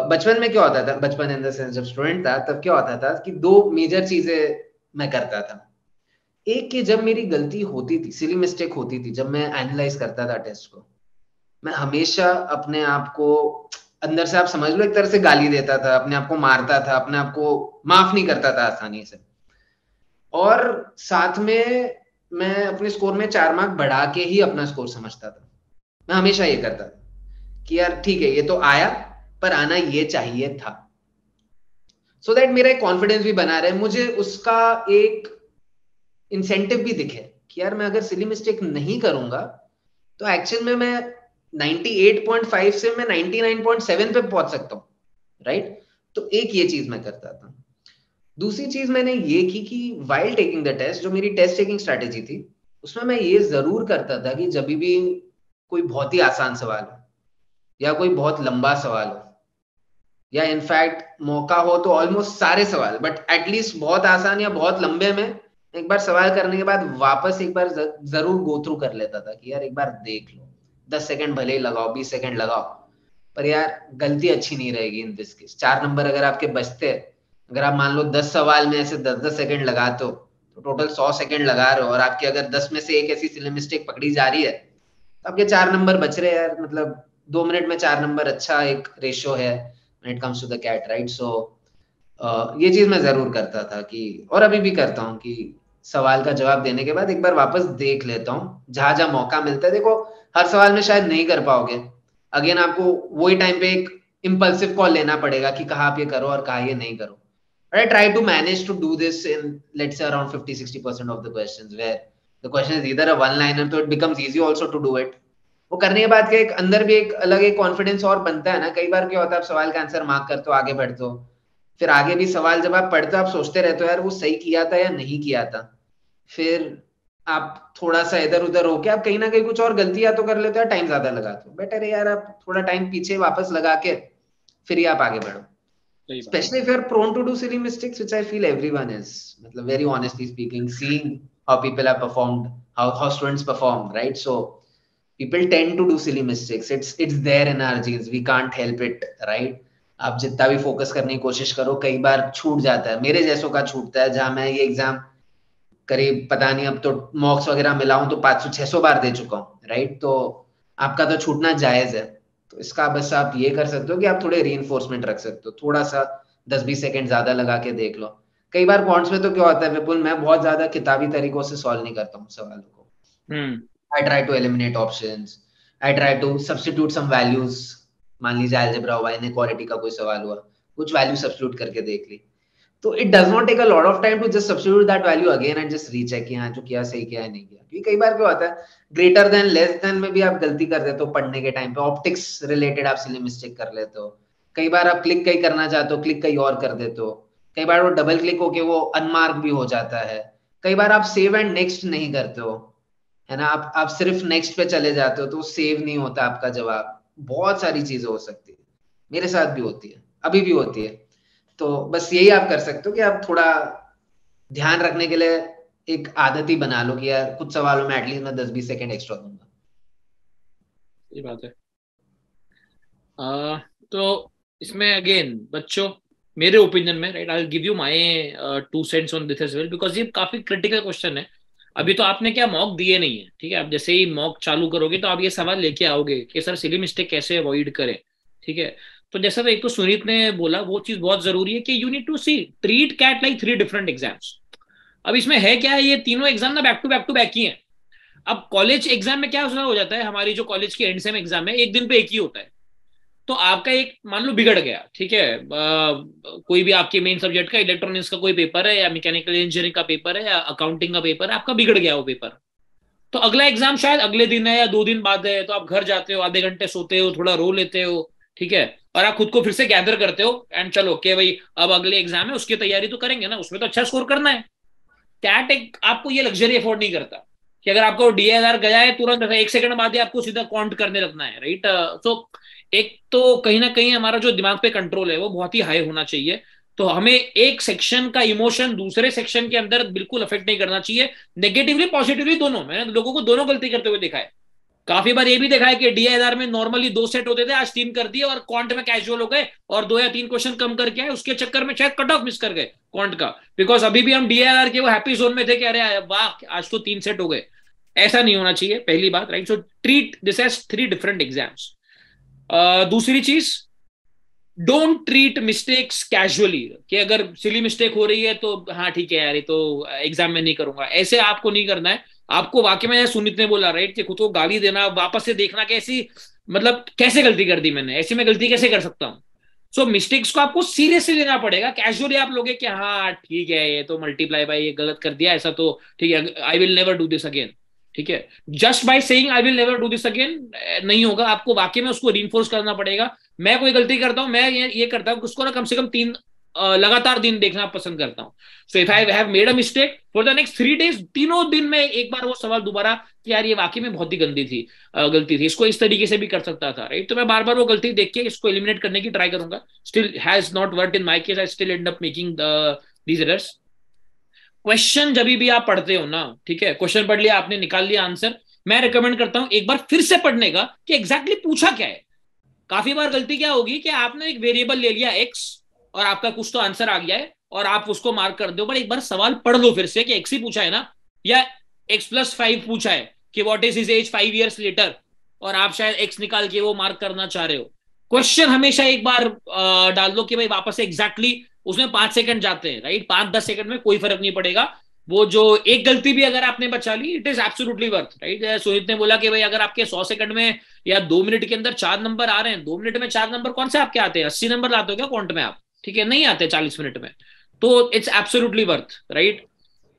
बचपन में क्या होता था, बचपन इन द सेंस जब स्टूडेंट था तब क्या होता था कि 2 मेजर चीजें मैं करता था। एक कि जब मेरी गलती होती थी, सिली मिस्टेक होती थी, जब मैं एनालाइज करता था टेस्ट को, मैं हमेशा अपने आप को अंदर से आप समझ लो एक तरह से गाली देता था, अपने आप को मारता था, अपने आप को माफ नहीं करता था आसानी से। और साथ में मैं अपने स्कोर में 4 मार्क बढ़ा के ही अपना स्कोर समझता था। मैं हमेशा ये करता था कि यार ठीक है ये तो आया, पर आना ये चाहिए था, सो दैट मेरा एक कॉन्फिडेंस भी बना रहे, मुझे उसका एक इंसेंटिव भी दिखे कि यार मैं अगर सिली मिस्टेक नहीं करूंगा तो एक्चुअल में मैं 98.5 से मैं 99.7 पे पहुंच सकता हूँ, राइट। तो एक ये चीज मैं करता था। दूसरी चीज मैंने ये की कि वाइल टेकिंग द टेस्ट, जो मेरी टेस्ट टेकिंग स्ट्रेटेजी थी, उसमें मैं ये जरूर करता था कि जब भी कोई बहुत ही आसान सवाल हो या कोई बहुत लंबा सवाल हो, या इनफैक्ट मौका हो तो ऑलमोस्ट सारे सवाल, बट एटलीस्ट बहुत आसान या बहुत लंबे में एक बार सवाल करने के बाद वापस एक बार जरूर गो थ्रू कर लेता था कि यार एक बार देख लो, 10 सेकंड भले ही लगाओ, 20 सेकंड लगाओ, पर यार गलती अच्छी नहीं रहेगी इन दिस केस। 4 नंबर अगर आपके बचते, अगर आप मान लो 10 सवाल में ऐसे 10-10 सेकंड लगाते हो तो टोटल 100 सेकंड लगा रहे हो, और आपके अगर 10 में से एक ऐसी सिली मिस्टेक पकड़ी जा रही है तो आपके 4 नंबर बच रहे हैं यार। मतलब 2 मिनट में 4 नंबर अच्छा एक रेशियो है when it comes to the cat, right? So ये चीज मैं जरूर करता था कि, और अभी भी करता हूँ कि सवाल का जवाब देने के बाद एक बार वापस देख लेता हूँ जहां जहां मौका मिलता है। देखो हर सवाल में शायद नहीं कर पाओगे, अगेन आपको वही टाइम पे एक इम्पल्सिव कॉल लेना पड़ेगा कि कहाँ आप ये करो और कहाँ ये नहीं करो। I try to manage to do this in, let's say, around 50-60% of the questions where the question is either a one liner, so it becomes easy also to do it. वो करने के बाद क्या एक अंदर भी एक अलग एक कॉन्फिडेंस और बनता है ना। कई बार क्या होता है आप सवाल का आंसर मार्क करते हो, आगे बढ़ते हो, फिर आगे भी सवाल जब आप पढ़ते हो आप सोचते रहते हो यार वो सही किया था या नहीं किया था, फिर आप थोड़ा सा इधर उधर होके आप कहीं ना कहीं कुछ और गलतियां तो कर लेते हो, टाइम ज्यादा लगाते हो। बेटर है यार आप थोड़ा टाइम पीछे वापस लगा के फिर ही आप आगे बढ़ो। Especially if you're prone to do silly mistakes, which I feel everyone is. मतलब very honestly speaking, seeing how people have performed, how students perform, right? So people tend to do silly mistakes. It's there in our genes. We can't help it, right? आप जितना भी फोकस करने की कोशिश करो कई बार छूट जाता है, मेरे जैसों का छूटता है। जहां मैं ये एग्जाम करीब पता नहीं अब तो मॉक्स वगैरह मिलाऊं तो 500-600 बार दे चुका हूँ, राइट। तो आपका तो छूटना जायज है। तो इसका बस आप ये कर सकते हो कि आप थोड़े रीइंफोर्समेंट रख सकते हो, थोड़ा सा 10-20 सेकंड ज्यादा लगा के देख लो। कई बार क्वांट्स में तो क्या होता है विपुल, मैं बहुत ज्यादा किताबी तरीकों से सॉल्व नहीं करता हूँ सवालों को। I try to eliminate options. I try to substitute some values. मान लीजिए अलजेब्रा हुआ, इनइक्वालिटी का कोई सवाल हुआ, कुछ वैल्यू सब्स्टिट्यूट करके देख ली, तो it does not take a lot of time to just substitute that value again and just recheck कि हाँ जो किया सही किया है नहीं किया। क्योंकि कई बार क्या होता है ग्रेटर देन लेस देन में भी आप गलती कर देते हो, पढ़ने के टाइम पे ऑप्टिक्स रिलेटेड आप सिली मिस्टेक कर लेते हो। कई बार आप क्लिक कहीं करना चाहते हो, क्लिक कहीं और कर देते हो। कई बार वो डबल क्लिक होके वो अनमार्क भी हो जाता है। कई बार आप सेव एंड नेक्स्ट नहीं करते हो, है ना, आप सिर्फ नेक्स्ट पे चले जाते हो तो सेव नहीं होता आपका जवाब। बहुत सारी चीजें हो सकती है, मेरे साथ भी होती है, अभी भी होती है। तो बस यही आप कर सकते हो कि आप थोड़ा ध्यान रखने के लिए एक आदत ही बना लो कि यार कुछ सवालों में एटलीस्ट मैं 10-20 सेकंड एक्स्ट्रा दूंगा। ये बात है। तो इसमें अगेन बच्चों, मेरे ओपिनियन में, right, I will give you my 2 cents on this as well, because ये काफी क्रिटिकल क्वेश्चन है। अभी तो आपने क्या मॉक दिए नहीं है, ठीक है, आप जैसे ही मॉक चालू करोगे तो आप ये सवाल लेके आओगे कि सर सिली मिस्टेक कैसे अवॉइड करें, ठीक है। तो जैसा तो एक तो सुनीत ने बोला, वो चीज बहुत जरूरी है कि you need to see treat CAT like 3 different exams. अब इसमें है क्या है, ये तीनों एग्जाम ना बैक टू बैक ही है। अब कॉलेज एग्जाम में क्या हो जाता है, हमारी जो कॉलेज की एंड सेम एग्जाम है, एक दिन पे एक ही होता है। तो आपका एक मान लो बिगड़ गया, ठीक है, कोई भी आपके मेन सब्जेक्ट का, इलेक्ट्रॉनिक्स का कोई पेपर है या मैकेनिकल इंजीनियरिंग का पेपर है या अकाउंटिंग का पेपर है, आपका बिगड़ गया वो पेपर। तो अगला एग्जाम शायद अगले दिन है या 2 दिन बाद है, तो आप घर जाते हो, आधे घंटे सोते हो, थोड़ा रो लेते हो, ठीक है, और आप खुद को फिर से गैदर करते हो एंड चलो कि भाई अब अगले एग्जाम है, उसकी तैयारी तो करेंगे ना, उसमें तो अच्छा स्कोर करना है। कैट एक आपको ये लग्जरी अफोर्ड नहीं करता कि अगर आपको डीएलआर गया है तुरंत 1 सेकंड बाद ही आपको सीधा काउंट करने लगना है, राइट। सो एक तो कहीं ना कहीं हमारा जो दिमाग पे कंट्रोल है वो बहुत ही हाई होना चाहिए। तो हमें एक सेक्शन का इमोशन दूसरे सेक्शन के अंदर बिल्कुल अफेक्ट नहीं करना चाहिए, नेगेटिवली पॉजिटिवली दोनों। मैंने लोगों को दोनों गलती करते हुए देखा है। काफी बार ये भी देखा है कि डीआईआर में नॉर्मली 2 सेट होते थे, आज 3 कर दिए, और क्वांट में कैजुअल हो गए और 2 या 3 क्वेश्चन कम करके आए, उसके चक्कर में शायद कट ऑफ मिस कर गए क्वांट का, बिकॉज अभी भी हम डीआईआर के वो हैप्पी जोन में थे कि अरे वाह आज तो 3 सेट हो गए। ऐसा नहीं होना चाहिए, पहली बात, right. So treat this as 3 different exams. दूसरी चीज, डोंट ट्रीट मिस्टेक्स कैजुअली, कि अगर सिली मिस्टेक हो रही है तो हाँ ठीक है यार, ये तो एग्जाम में नहीं करूंगा, ऐसे आपको नहीं करना है। आपको वाकई में सुनीत ने बोला, राइट, कि खुद को गाली देना, वापस से देखना कैसी, मतलब कैसे गलती कर दी मैंने, ऐसी मैं गलती कैसे कर सकता हूँ। सो मिस्टेक्स को आपको सीरियसली लेना पड़ेगा। कैजुअली आप लोगे कि हाँ ठीक है ये तो मल्टीप्लाई बाय ये गलत कर दिया, ऐसा तो ठीक है, I will never do this again, ठीक है। Just by saying I will never do this again नहीं होगा, आपको वाकई में उसको रीइंफोर्स करना पड़ेगा। मैं कोई गलती करता हूं, मैं ये करता हूं, उसको ना कम से कम 3 लगातार दिन देखना पसंद करता हूं। So if I have made a mistake for the next 3 days, तीनों दिन में एक बार वो सवाल दोबारा कि यार ये वाकई में बहुत ही गंदी थी, गलती थी, इसको इस तरीके से भी कर सकता था, राइट। तो मैं बार बार वो गलती देख के इसको एलिमिनेट करने की ट्राई करूंगा। Still has not worked in my case, I still and up making these errors. Question जब भी आप पढ़ते हो ना, ठीक है, क्वेश्चन पढ़ लिया आपने, निकाल लिया आंसर, मैं रिकमेंड करता हूं एक बार फिर से पढ़ने का कि एग्जैक्टली पूछा क्या है। काफी बार गलती क्या होगी कि आपने एक वेरिएबल ले लिया एक्स और आपका कुछ तो आंसर आ गया है और आप उसको मार्क कर दो, पर एक बार सवाल पढ़ लो फिर से कि एक्स ही पूछा है ना, या x+5 पूछा है कि what is his age 5 years later, और आप शायद एक्स निकाल के वो मार्क करना चाह रहे हो। क्वेश्चन हमेशा एक बार डाल दो कि भाई वापस से एग्जैक्टली उसमें 5 सेकंड जाते हैं, राइट, 5-10 सेकंड में कोई फर्क नहीं पड़ेगा। वो जो एक गलती भी अगर आपने बचा ली, it is absolutely worth, right. Sunit ने बोला कि भाई अगर आपके 100 सेकंड में या 2 मिनट के अंदर 4 नंबर आ रहे हैं, 2 मिनट में 4 नंबर कौन से आपके आते हैं, 80 नंबर लाते हो क्या क्वांट में आप, ठीक है, नहीं आते 40 मिनट में। तो it's absolutely worth, right.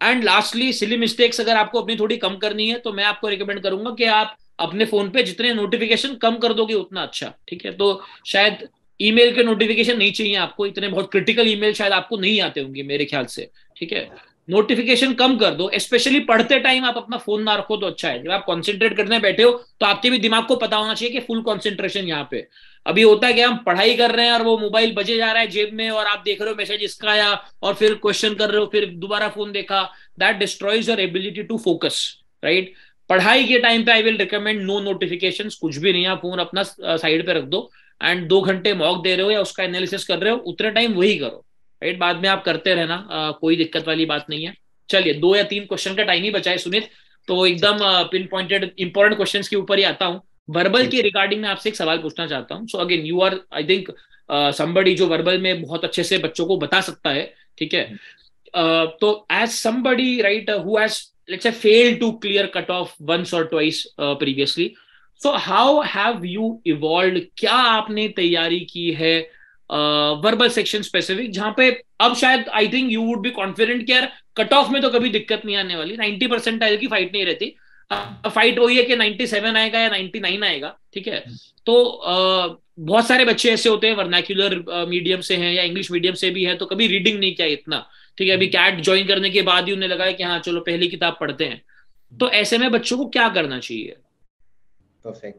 And lastly, silly mistakes अगर आपको अपनी थोड़ी कम करनी है तो मैं आपको रिकमेंड करूंगा कि आप अपने फोन पे जितने नोटिफिकेशन कम कर दोगे उतना अच्छा, ठीक है। तो शायद ईमेल के नोटिफिकेशन नहीं चाहिए आपको, इतने बहुत क्रिटिकल ईमेल शायद आपको नहीं आते होंगे मेरे ख्याल से, ठीक है। नोटिफिकेशन कम कर दो, स्पेशली पढ़ते टाइम आप अपना फोन ना रखो तो अच्छा है। जब आप कॉन्सेंट्रेट करने बैठे हो तो आपके भी दिमाग को पता होना चाहिए कि फुल कॉन्सेंट्रेशन यहाँ पे। अभी होता है कि हम पढ़ाई कर रहे हैं और वो मोबाइल बजे जा रहा है जेब में और आप देख रहे हो मैसेज इसका आया और फिर क्वेश्चन कर रहे हो, फिर दोबारा फोन देखा, that destroys your ability to focus, right. पढ़ाई के टाइम पे I will recommend no notifications, कुछ भी नहीं, आप फोन अपना साइड पे रख दो एंड 2 घंटे मॉक दे रहे हो या उसका एनालिसिस कर रहे हो, उतने टाइम वही करो, राइट। बाद में आप करते रहना, कोई दिक्कत वाली बात नहीं है। चलिए 2 या 3 क्वेश्चन का टाइम ही बचा है सुनीत, तो एकदम पिन पॉइंटेड इंपॉर्टेंट क्वेश्चंस के ऊपर ही आता हूँ। वर्बल के रिगार्डिंग में आपसे एक सवाल पूछना चाहता हूँ। So again you are I think somebody जो वर्बल में बहुत अच्छे से बच्चों को बता सकता है, ठीक है। तो as somebody, right, who has let's say failed to clear cut off once or twice previously, so how have you evolved, क्या आपने तैयारी की है वर्बल सेक्शन स्पेसिफिक, जहां पे अब शायद I think you would be confident कि यार कट ऑफ में तो कभी दिक्कत नहीं आने वाली, 90% की फाइट नहीं रहती। फाइट वही है कि 97 आएगा या 99 आएगा, ठीक है। तो बहुत सारे बच्चे ऐसे होते हैं वर्नाक्यूलर मीडियम से हैं या इंग्लिश मीडियम से भी हैं, तो कभी रीडिंग नहीं किया इतना, ठीक है। अभी कैट ज्वाइन करने के बाद ही उन्हें लगा है कि हाँ चलो पहली किताब पढ़ते हैं। तो ऐसे में बच्चों को क्या करना चाहिए? परफेक्ट,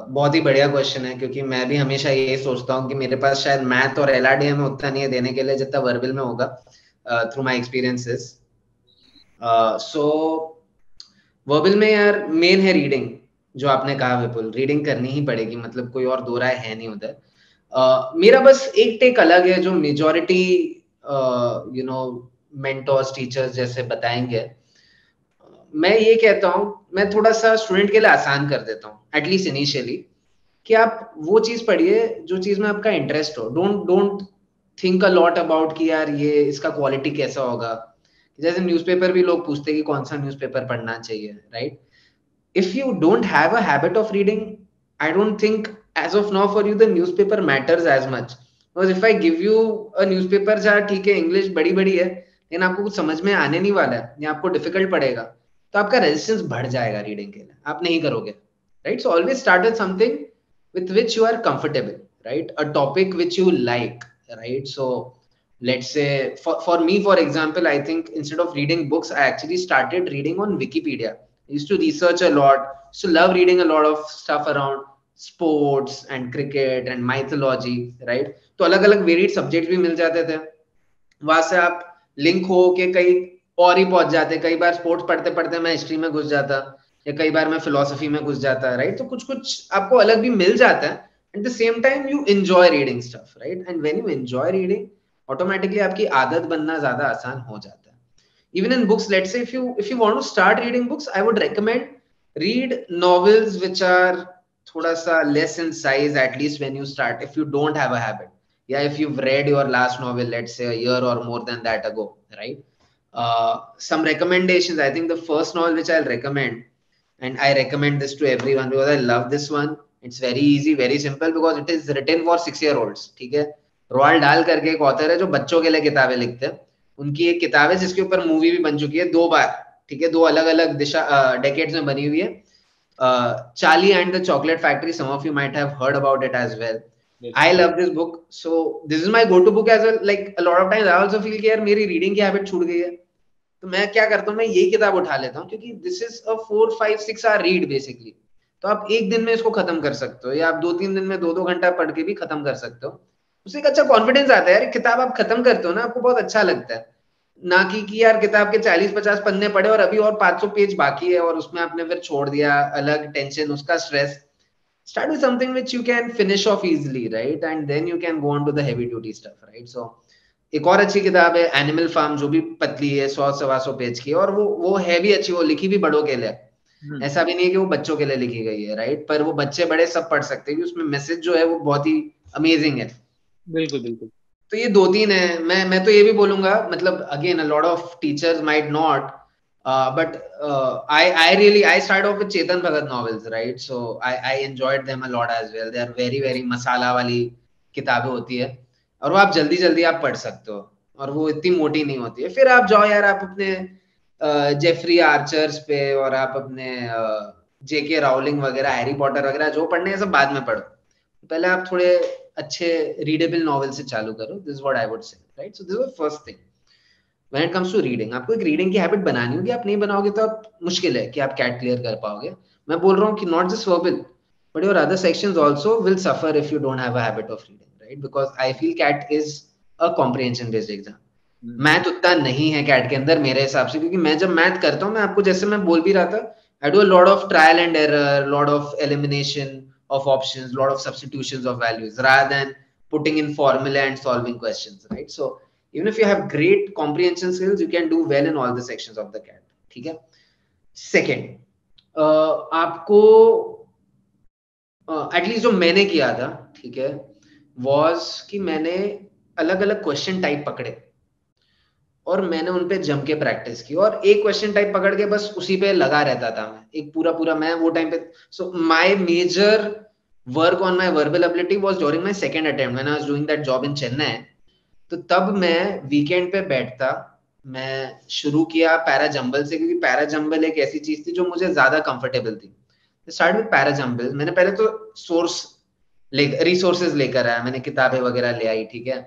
बहुत ही बढ़िया क्वेश्चन है, क्योंकि मैं भी हमेशा ये सोचता हूँ कि मेरे पास शायद मैथ और एलआरडीए में उतना नहीं है देने के लिए जितना वर्बल में होगा, through my experiences. So verbal में यार मेन है रीडिंग, जो आपने कहा विपुल, रीडिंग करनी ही पड़ेगी, मतलब कोई और दो राय है नहीं उधर। मेरा बस एक टेक अलग है, जो majority you know mentors teachers जैसे बताएंगे। मैं ये कहता हूँ, मैं थोड़ा सा स्टूडेंट के लिए आसान कर देता हूँ एटलीस्ट इनिशियली, कि आप वो चीज पढ़िए जो चीज में आपका इंटरेस्ट हो। Don't don't think a lot about कि यार ये इसका क्वालिटी कैसा होगा। जैसे न्यूज़पेपर भी लोग पूछते हैं कि कौन सा न्यूज़पेपर पढ़ना चाहिए, right? If you don't have a habit of reading, I don't think as of now for you the newspaper matters as much. Because if I give you a newspaper जहाँ ठीक है इंग्लिश बड़ी बड़ी है लेकिन आपको कुछ समझ में आने नहीं वाला है या आपको डिफिकल्ट पड़ेगा, तो आपका रेजिस्टेंस बढ़ जाएगा रीडिंग के लिए, आप नहीं करोगे, right? So always start with something with which you are comfortable, right? A topic which you like, right? So let's say for me, for example, I think instead of reading books, I actually started reading on Wikipedia. I used to research a lot, used to love reading a lot of stuff around sports and cricket and mythology, right? तो अलग अलग वेरिड सब्जेक्ट भी मिल जाते थे वहां से, आप लिंक हो के कई और ही पहुंच जाते। कई बार स्पोर्ट्स पढ़ते पढ़ते मैं हिस्ट्री में घुस जाता, या कई बार मैं फिलोसफी में घुस जाता, राइट? तो कुछ कुछ आपको अलग भी मिल जाता है। At the same time you enjoy reading stuff, right? And when you enjoy reading, automatically आपकी आदत बनना ज्यादा आसान हो जाता है। Even in books, let's say if you want to start reading books, I would recommend read novels which are thoda sa less in size, at least when you start, if you don't have a habit. Yeah, if you've read your last novel, let's say a year or more than that ago, right? Some recommendations, I think the first novel which I'll recommend, and I recommend this to everyone because I love this one. It's very easy, very simple, because it is written for 6-year-olds. ठीक है? रोआल्ड डाल करके एक ऑथर है जो बच्चों के लिए किताबें लिखते हैं। उनकी एक किताब है जिसके ऊपर मूवी भी बन चुकी है 2 बार, ठीक है? 2 अलग अलग दिशा डेकेड्स में बनी हुई है। Charlie and the chocolate factory, some of you might have heard about it as well. I love this book, so this is my go to book as well. Like a lot of times I also feel कि यार मेरी रीडिंग की हैबिट छूट गई है, तो मैं क्या करता हूँ, मैं यही किताब उठा लेता हूँ, क्योंकि this is a 4-5-6 hour read basically. तो आप एक दिन में इसको खत्म कर सकते हो, या आप 2-3 दिन में 2-2 घंटा पढ़ के भी खत्म कर सकते हो। उससे एक अच्छा कॉन्फिडेंस आता है यार, किताब आप खत्म करते हो ना, आपको बहुत अच्छा लगता है। ना कि यार किताब के 40-50 पन्ने पढ़े और अभी और 500 पेज बाकी है और उसमें आपने फिर छोड़ दिया, अलग टेंशन, उसका stress. Start with something which you can finish off easily, right? And then you can go on to the heavy duty stuff, right? So एक और अच्छी किताब है एनिमल फार्म, जो भी पतली है, 100-125 पेज की, और वो है भी अच्छी, वो लिखी भी बड़ों के लिए। ऐसा भी नहीं है कि वो बच्चों के लिए लिखी गई है, राइट? पर वो बच्चे बड़े सब पढ़ सकते हैं, उसमें मैसेज जो है वो बहुत ही अमेजिंग है। बिल्कुल बिल्कुल। तो ये 2-3 है। मैं तो ये भी बोलूंगा, मतलब again a lot of teachers might not, but I really I started off with Chetan Bhagat novels, right? So I enjoyed them a lot as well. They are very very मसाला वाली किताबें होती है, और वो आप जल्दी जल्दी आप पढ़ सकते हो, और वो इतनी मोटी नहीं होती है। फिर आप जाओ यार, आप अपने जेफरी आर्चर्स पे, और आप अपने जेके राउलिंग वगैरह, हैरी पॉटर वगैरह, जो पढ़ने हैं सब बाद में पढ़ो। पहले आप थोड़े अच्छे रीडेबल नॉवेल से चालू करो। This is what I would say, right? So this is the first thing when it comes to reading. आपको एक रीडिंग की हैबिट बनानी होगी, आप नहीं बनाओगे तो आप मुश्किल है कि आप कैट क्लियर कर पाओगे। मैं बोल रहा हूँ कि not just verbal, but your other sections also will suffer if you don't have a habit of reading, right? Because I feel CAT is a comprehension based exam. Math उतना नहीं है कैट के अंदर मेरे हिसाब से, क्योंकि मैं जब मैथ करता हूँ, मैं आपको जैसे मैं बोल भी रहा था, I do a lot of trial and error, lot of elimination of options, lot of substitutions of values, rather than putting in formula and solving questions, right? So even if you have great comprehension skills, you can do well in all the sections of the CAT. ठीक है? Second, आपको एटलीस्ट जो मैंने किया था, ठीक है, was कि मैंने अलग अलग क्वेश्चन टाइप पकड़े और मैंने उन पे जम के प्रैक्टिस की, और एक क्वेश्चन टाइप पकड़ के बस उसी पे लगा रहता था मैं, एक पूरा पूरा मैं वो टाइम पे। So my major work on my verbal ability was during my second attempt when I was doing that job in Chennai. तो तब मैं वीकेंड पे बैठता, मैं शुरू किया पैरा जंबल से, क्योंकि पैरा जंबल एक ऐसी चीज थी जो मुझे ज्यादा कंफर्टेबल थी। Start with para jumble. मैंने पहले तो सोर्स रिसोर्सेज लेकर आया, मैंने किताबें वगैरह ले आई, ठीक है?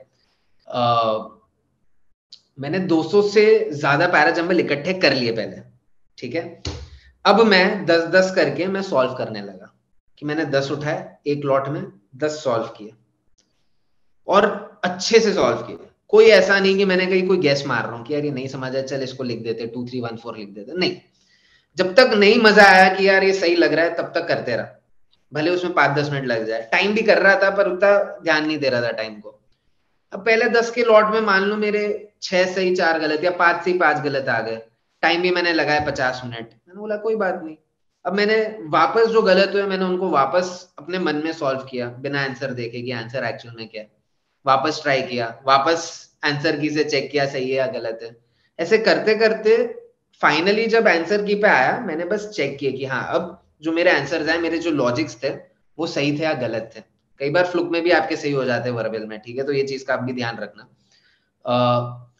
मैंने 200 से ज्यादा पैरा जंबल इकट्ठे कर लिए पहले, ठीक है? अब मैं 10-10 करके मैं सॉल्व करने लगा, कि मैंने 10 उठाए एक लॉट में, 10 सॉल्व किए, और अच्छे से सॉल्व किए। कोई ऐसा नहीं कि मैंने कहीं कोई गैस मार रहा हूँ कि यार ये नहीं समझ आया, चल इसको लिख देते 2 3 1 4 लिख देते, नहीं। जब तक नहीं मजा आया कि यार ये सही लग रहा है तब तक करते रहा, भले उसमें 5-10 मिनट लग जाए। टाइम भी कर रहा था पर उतना ध्यान नहीं दे रहा था टाइम को। अब पहले 10 के लॉट में मान लो मेरे 6 सही 4 गलत या 5 से 5 गलत आ गए, टाइम भी मैंने लगाया 50 मिनट, मैंने बोला कोई बात नहीं। अब मैंने वापस जो गलत हुए मैंने उनको वापस अपने मन में सॉल्व किया बिना आंसर देखे कि आंसर एक्चुअल में क्या है, वापस ट्राई किया, वापस आंसर की से चेक किया सही है या गलत है। ऐसे करते करते फाइनली जब आंसर की पे आया मैंने बस चेक किया कि हाँ अब जो मेरे आंसर्स आए, मेरे जो लॉजिक्स थे वो सही थे या गलत थे। कई बार फ्लुक में भी आपके सही हो जाते हैं वर्बल में, ठीक है, तो ये चीज का आप भी ध्यान रखना।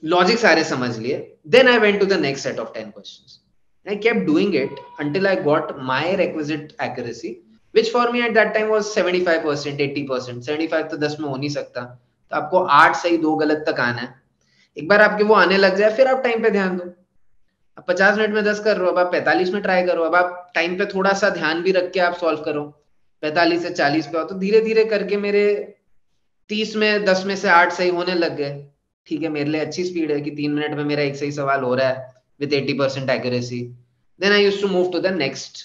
लॉजिक सारे समझ लिए, then I went to the next set of 10 questions. I kept doing it until I got my requisite accuracy, which for me at that time was 75%, 80%। 75 तो 10 में हो नहीं सकता, तो आपको 8 सही 2 गलत तक आना है। एक बार आपके वो आने लग जाए फिर आप टाइम पे ध्यान दो। अब 50 मिनट में 10 कर रहे हो, अब आप 45 में ट्राई करो, अब आप टाइम पे थोड़ा सा ध्यान भी रख के आप सॉल्व करो, 45 से 40 पे हो, तो धीरे धीरे करके मेरे 30 में 10 में से 8 सही होने लग गए। ठीक है, मेरे लिए अच्छी स्पीड है कि 3 मिनट में मेरा एक सही सवाल हो रहा है with 80% accuracy. Then I used to move to the next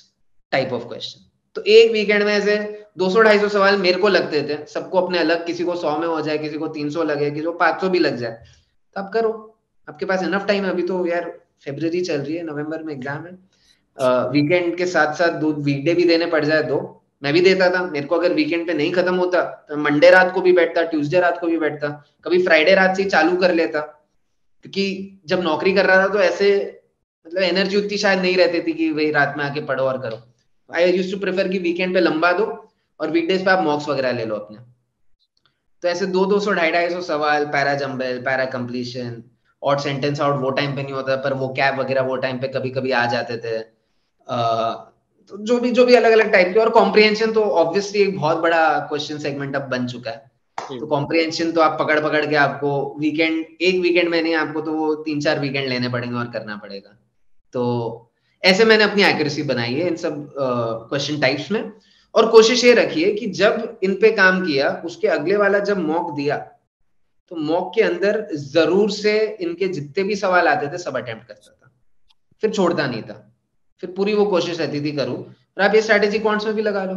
type of question. तो एक वीकेंड में ऐसे 200-250 सवाल मेरे को लगते थे, सबको अपने अलग, किसी को 100 में हो जाए, किसी को 300 लगे, किसी को 500 भी लग जाए, तो आप करो, आपके पास इनफ टाइम है। अभी तो यार फरवरी चल रही है, नवंबर में एग्जाम है। वीकेंड के साथ साथ 2 वीकडे भी देने पड़ जाए, 2 मैं भी देता था। मेरे को अगर वीकेंड पे नहीं खत्म होता तो मंडे रात को भी बैठता, ट्यूसडे रात को भी बैठता, कभी फ्राइडे रात से ही चालू कर लेता, क्योंकि जब नौकरी कर रहा था तो ऐसे मतलब एनर्जी उतनी शायद नहीं रहती थी कि वही रात में आके पढ़ो और करो। आई यूज्ड टू प्रेफर कि वीकेंड पे लंबा दो और वीकडेज पे आप मॉक्स वगैरह ले लो अपने। तो ऐसे 200-200 250-250 सवाल, para jumble, para completion, odd sentence out वो टाइम पे नहीं होता, पर वो कैब वगैरह वो टाइम पे कभी कभी आ जाते थे। तो जो भी अलग अलग टाइप के, और कॉम्प्रिहेंशन तो ऑब्वियसली एक बहुत बड़ा क्वेश्चन सेगमेंट अब बन चुका है। तो कॉम्प्रिहेंशन तो आप पकड़ पकड़ के आपको एक वीकेंड में नहीं, आपको तो वो 3-4 वीकेंड लेने पड़ेंगे और करना पड़ेगा। तो ऐसे मैंने अपनी एक्यूरेसी बनाई है इन सब क्वेश्चन टाइप्स में। और कोशिश ये रखिए कि जब इन पे काम किया उसके अगले वाला जब मॉक दिया तो मॉक के अंदर जरूर से इनके जितने भी सवाल आते थे सब अटेम्प्ट करता था, फिर छोड़ता नहीं था, फिर पूरी वो कोशिश रहती थी करूं। और आप ये स्ट्रैटेजी क्वांट्स में भी लगा लो,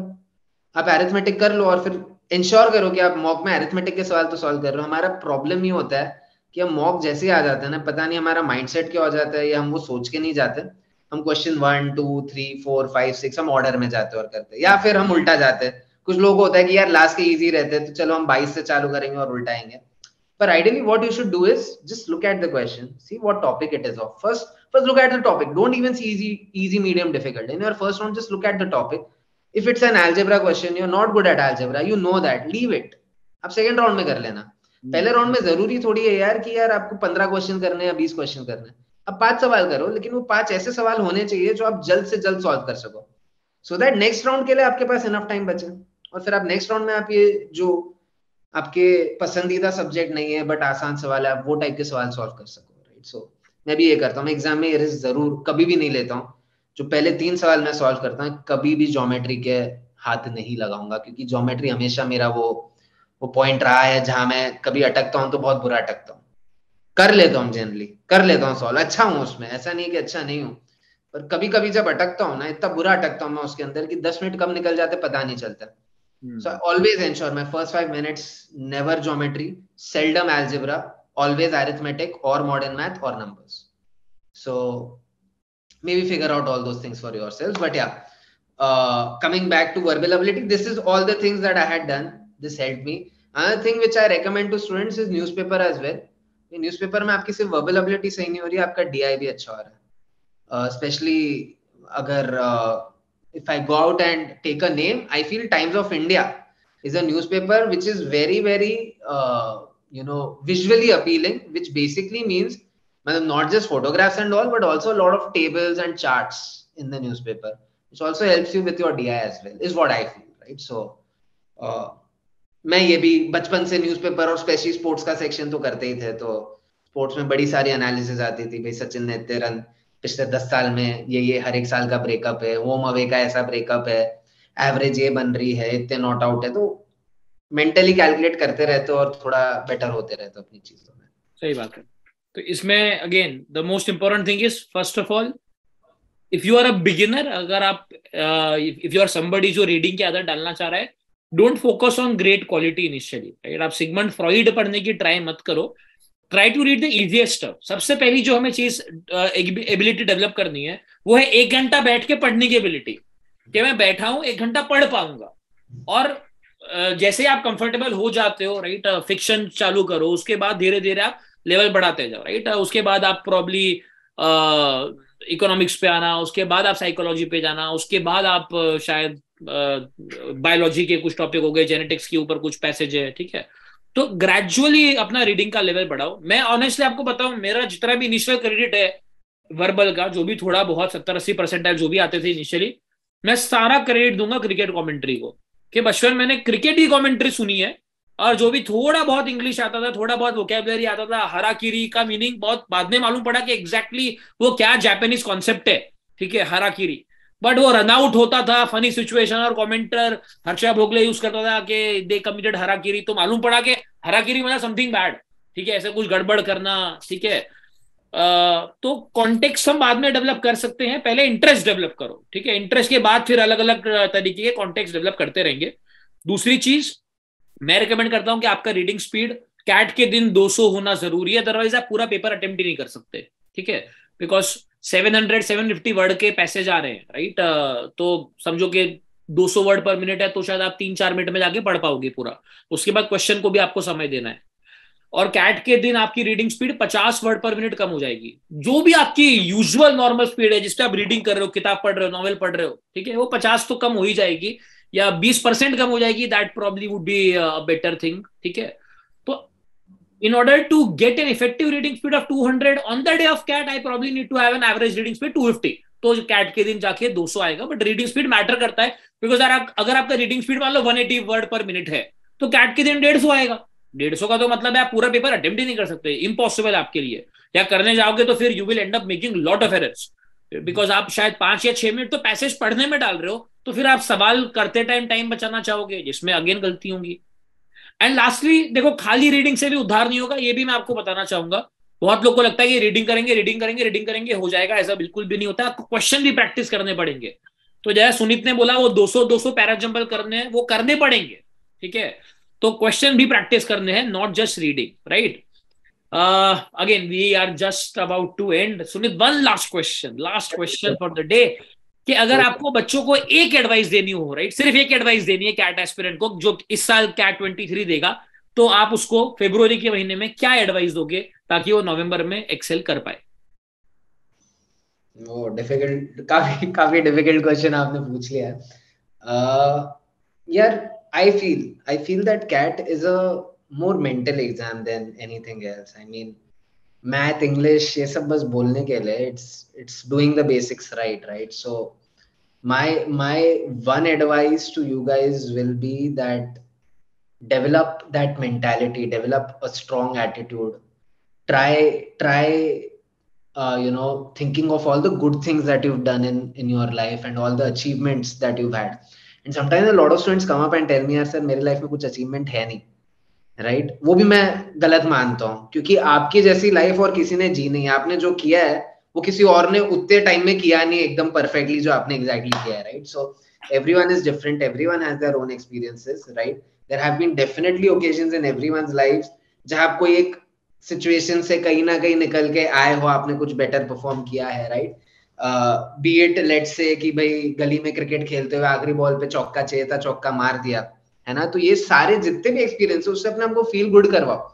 आप एरिथमेटिक कर लो और फिर इंश्योर करो कि आप मॉक में एरिथमेटिक के सवाल तो सॉल्व कर रहे हो। हमारा प्रॉब्लम ये होता है कि हम मॉक जैसे ही आ जाते हैं ना, पता नहीं हमारा माइंडसेट क्या हो जाता है, या हम वो सोच के नहीं जाते, हम क्वेश्चन 1 2 3 4 5 6 हम ऑर्डर में जाते और करते, या फिर हम उल्टा जाते हैं। कुछ लोगों को होता है कि यार लास्ट के इजी रहते हैं तो चलो हम 22 से चालू करेंगे और उल्टाएंगे। But ideally, what you should do is just look at the question, see what topic it is of. First look at the topic. Don't even see easy, medium, difficult. In your first round, just look at the topic. If it's an algebra question, you're not good at algebra, you know that, leave it. आप सेकेंड राउंड में कर लेना। पहले राउंड में जरूरी थोड़ी है यार कि यार आपको 15 क्वेश्चन करने या 20 क्वेश्चन करने। अब 5 सवाल करो, लेकिन वो 5 ऐसे सवाल होने चाहिए जो आप जल्द से जल्द सॉल्व कर सको, सो दैट नेक्स्ट राउंड के लिए आपके पास इनफ टाइम बचे। और फिर आप नेक्स्ट राउंड में आप ये जो आपके पसंदीदा सब्जेक्ट नहीं है बट आसान सवाल है, आप वो टाइप के सवाल सॉल्व कर सको, राइट। सो मैं भी ये करता हूँ, एग्जाम में ये रिस्क जरूर कभी भी नहीं लेता हूँ। जो पहले 3 सवाल मैं सॉल्व करता हूँ, कभी भी ज्योमेट्री के हाथ नहीं लगाऊंगा, क्योंकि ज्योमेट्री हमेशा मेरा वो पॉइंट रहा है जहां मैं कभी अटकता हूँ तो बहुत बुरा अटकता हूँ। कर लेता हूँ, जनरली कर लेता हूँ सॉल्व, अच्छा हूँ उसमें, ऐसा नहीं कि अच्छा नहीं हूँ, पर कभी कभी जब अटकता हूँ ना, इतना बुरा अटकता हूँ मैं उसके अंदर कि 10 मिनट कब निकल जाते पता नहीं चलता। So I always ensure my first 5 minutes never geometry, seldom algebra, always arithmetic or modern math or numbers. So maybe figure out all those things for yourselves. But yeah, coming back to verbal ability, this is all the things that I had done. This helped me. Another thing which I recommend to students is newspaper as well. In newspaper में आपकी सिर्फ verbal ability सही नहीं हो रही है, आपका DI भी अच्छा हो रहा है। Especially अगर if I go out and take a name, I feel Times of India is a newspaper which is very, very, visually appealing, which basically means not just photographs and all, but also a lot of tables and charts in the newspaper, which also helps you with your DI as well, is what I feel, right? So, मैं ये भी बचपन से न्यूज़पेपर और स्पेशली स्पोर्ट्स का सेक्शन तो करते ही थे, तो स्पोर्ट्स में बड़ी सारी एनालिसिस आती थी, भाई सचिन ने इतने रन पिछले 10 साल में, ये हर एक साल का ब्रेकअप है, होम अवे का ऐसा ब्रेकअप है, एवरेज ये बन रही है, इतने नॉट आउट है, तो मेंटली कैलकुलेट करते रहते हो और थोड़ा बेटर होते रहते हो अपनी चीजों में। सही बात है। तो इसमें again the most important thing is first of all if you are a beginner, अगर आप इफ यू आर समबडी जो रीडिंग की आदत डालना चाह रहा है, don't focus on great quality initially, right? आप सिगमंड फ्रॉइड पढ़ने की ट्राई मत करो, try to read the easiest stuff. सबसे पहली जो हमें चीज एबिलिटी डेवलप करनी है वो है 1 घंटा बैठ के पढ़ने की एबिलिटी, कि मैं बैठा हूं 1 घंटा पढ़ पाऊंगा। और जैसे आप कंफर्टेबल हो जाते हो, राइट, फिक्शन चालू करो, उसके बाद धीरे धीरे आप लेवल बढ़ाते जाओ, राइट। उसके बाद आप प्रॉब्ली इकोनॉमिक्स पे आना, उसके बाद आप साइकोलॉजी पे जाना, उसके बाद आप शायद बायोलॉजी के कुछ टॉपिक हो गए, जेनेटिक्स के ऊपर कुछ पैसेज है, ठीक है। तो ग्रेजुअली अपना रीडिंग का लेवल बढ़ाओ। मैं ऑनेस्टली आपको बताऊं, मेरा जितना भी इनिशियल क्रेडिट है वर्बल का, जो भी थोड़ा बहुत 70-80% जो भी आते थे इनिशियली, मैं सारा क्रेडिट दूंगा क्रिकेट कमेंट्री को, कि बचपन मैंने क्रिकेट ही कमेंट्री सुनी है। और जो भी थोड़ा बहुत इंग्लिश आता था, थोड़ा बहुत वोकैबुलरी आता था, हराकिरी का मीनिंग बहुत बाद में मालूम पड़ा कि एग्जैक्टली वो क्या जापानीज कॉन्सेप्ट है, ठीक है, हराकिरी। बट वो रन आउट होता था फनी सिचुएशन, और कमेंटर हर्षा भोगले यूज करता था कि दे कमिटेड हराकिरी, तो मालूम पड़ा कि हराकिरी मतलब समथिंग बैड, ठीक है, ऐसे कुछ गड़बड़ करना, ठीक है। तो कॉन्टेक्स्ट हम बाद में डेवलप कर सकते हैं, पहले इंटरेस्ट डेवलप करो, ठीक है। इंटरेस्ट के बाद फिर अलग अलग तरीके के कॉन्टेक्स्ट डेवलप करते रहेंगे। दूसरी चीज मैं रिकमेंड करता हूं कि आपका रीडिंग स्पीड कैट के दिन 200 होना जरूरी है, अदरवाइज आप पूरा पेपर अटेम्प्ट ही नहीं कर सकते, ठीक है। बिकॉज 700-750 वर्ड के पैसेज आ रहे हैं, राइट। तो समझो कि 200 वर्ड पर मिनट है, तो शायद आप 3-4 मिनट में जाके पढ़ पाओगे पूरा। उसके बाद क्वेश्चन को भी आपको समय देना है। और कैट के दिन आपकी reading speed 50 word per minute कम हो जाएगी। जो भी आपकी यूजुअल नॉर्मल स्पीड है जिसपे आप रीडिंग कर रहे हो, किताब पढ़ रहे हो, नॉवेल पढ़ रहे हो, ठीक है, वो 50 तो कम हो ही जाएगी, या 20% कम हो जाएगी। That probably would be a better thing, ठीक है। तो in order to get an effective reading speed of 200 on the day of cat, I probably need to have an average reading speed 250। तो कैट के दिन जाके 200 आएगा। बट रीडिंग स्पीड मैटर करता है, बिकॉज अगर आपका रीडिंग स्पीड मान लो 180 वर्ड पर मिनट है, तो कैट के दिन 150 आएगा। 150 का तो मतलब है आप पूरा पेपर अटेम्प्ट ही नहीं कर सकते, इम्पॉसिबल आपके लिए। या करने जाओगे तो फिर you will and up making lot of errors, because आप शायद 5 या 6 मिनट तो पैसेज पढ़ने में डाल रहे हो, तो फिर आप सवाल करते टाइम बचाना चाहोगे, जिसमें अगेन गलती होंगी। एंड लास्टली देखो, खाली रीडिंग से भी उद्धार नहीं होगा, ये भी मैं आपको बताना चाहूंगा। बहुत लोग को लगता है कि रीडिंग करेंगे रीडिंग करेंगे रीडिंग करेंगे हो जाएगा, ऐसा बिल्कुल भी नहीं होता। आपको क्वेश्चन भी प्रैक्टिस करने पड़ेंगे। तो जैसे सुनीत ने बोला वो 200 पैराजंबल करने हैं, वो करने पड़ेंगे, ठीक है। तो क्वेश्चन भी प्रैक्टिस करने हैं, not just reading, right. Again we are just about to end. Suneet, one last question for the day, कि अगर आपको बच्चों को एक एडवाइस देनी हो, राइट, सिर्फ एक एडवाइस देनी है कैट एस्पिरेंट को, जो इस साल कैट 23 देगा, तो आप उसको फरवरी के महीने में क्या एडवाइस दोगे ताकि वो नवंबर में एक्सेल कर पाए? वो डिफिकल्ट, काफी काफी डिफिकल्ट क्वेश्चन आपने पूछ लिया यार। I feel that CAT is a more mental exam than anything else. I mean math, English, ये सब बस बोलने के लिए, it's doing the basics, right. So my one advice to you guys will be that develop that mentality, develop a strong attitude, try thinking of all the good things that you've done in your life and all the achievements that you've had. And sometimes a lot of students come up and tell me, यार सर मेरे लाइफ में कुछ अचीवमेंट है नहीं, राइट। वो भी मैं गलत मानता हूँ, क्योंकि आपकी जैसी लाइफ और किसी ने जी नहीं। आपने जो किया है वो किसी और ने उतने टाइम में किया नहीं एकदम परफेक्टली जो आपने एग्जैक्टली किया है, right. So everyone is different, everyone has their own experiences, right? There have been definitely occasions in everyone's lives जहाँ आप कोई एक सिचुएशन से कहीं ना कहीं निकल के आए हो, आपने कुछ बेटर परफॉर्म किया है, right. B it let's say कि भाई गली में क्रिकेट खेलते हुए आखिरी बॉल पे चौका चाहिए था, चौका मार दिया, है ना। तो ये सारे जितने भी एक्सपीरियंस है उससे अपने आपको फील गुड करवाओ,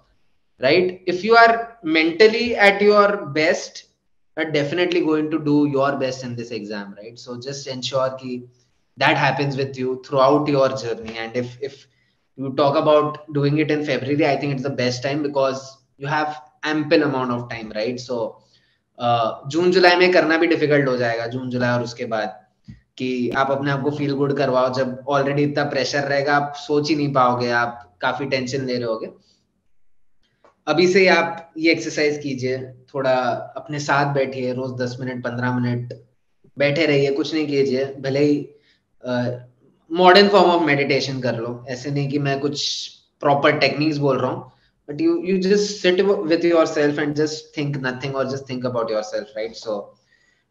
right. If you are mentally at your best, are definitely going to do your best in this exam, right? So just ensure ki that happens with you throughout your journey. And if you talk about doing it in February, I think it's the best time because you have ample amount of time, right? So जून जुलाई में करना भी डिफिकल्ट हो जाएगा, जून जुलाई और उसके बाद, कि आप अपने आप को फील गुड करवाओ। जब ऑलरेडी इतना प्रेशर रहेगा, आप सोच ही नहीं पाओगे, आप काफी टेंशन ले रहे होगे। अभी से आप ये एक्सरसाइज कीजिए, थोड़ा अपने साथ बैठिए, रोज 10 मिनट 15 मिनट बैठे रहिए, कुछ नहीं कीजिए, भले ही मॉडर्न फॉर्म ऑफ मेडिटेशन कर लो। ऐसे नहीं कि मैं कुछ प्रॉपर टेक्निक्स बोल रहा हूँ, but you just sit with yourself and just think nothing or just think about yourself, right? So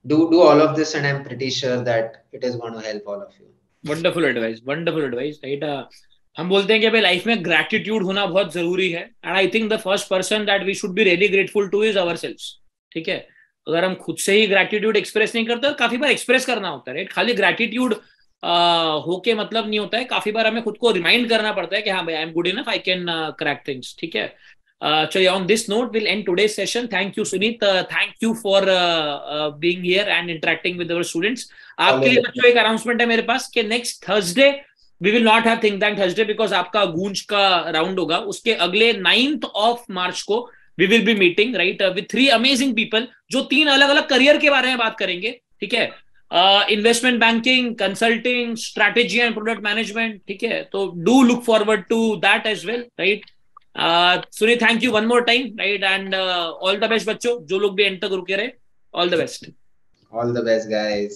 do all of this, and I'm pretty sure that it is going to help all of you. Wonderful advice, wonderful advice, right. हम बोलते हैं कि भाई लाइफ में ग्रैटिट्यूड होना बहुत जरूरी है, and I think the first person that we should be really grateful to is ourselves, ठीक है। अगर हम खुद से ही ग्रैटिट्यूड एक्सप्रेस नहीं करते, काफी बार एक्सप्रेस करना होता है, राइट। खाली ग्रैटिट्यूड होके मतलब नहीं होता है, काफी बार हमें खुद को रिमाइंड करना पड़ता है कि हाँ भाई I am good enough, I can crack things, ठीक है। चलिए, on this note will end today's session. Thank you Suneet, thank you for being here and interacting with our students. आपके लिए बच्चों एक अनाउंसमेंट है मेरे पास कि next Thursday we will not have think tank Thursday, because आपका गूंज का राउंड होगा। उसके अगले 9th of March को we will be meeting, right, with 3 amazing people, जो 3 अलग अलग करियर के बारे में बात करेंगे, ठीक है। Investment banking, consulting, strategy and product management, ठीक है। तो do look forward to that as well, right. Suneet, thank you one more time, right, and all the best बच्चों, जो लोग भी एंड तक रुके रहे, all the best. All the best, guys.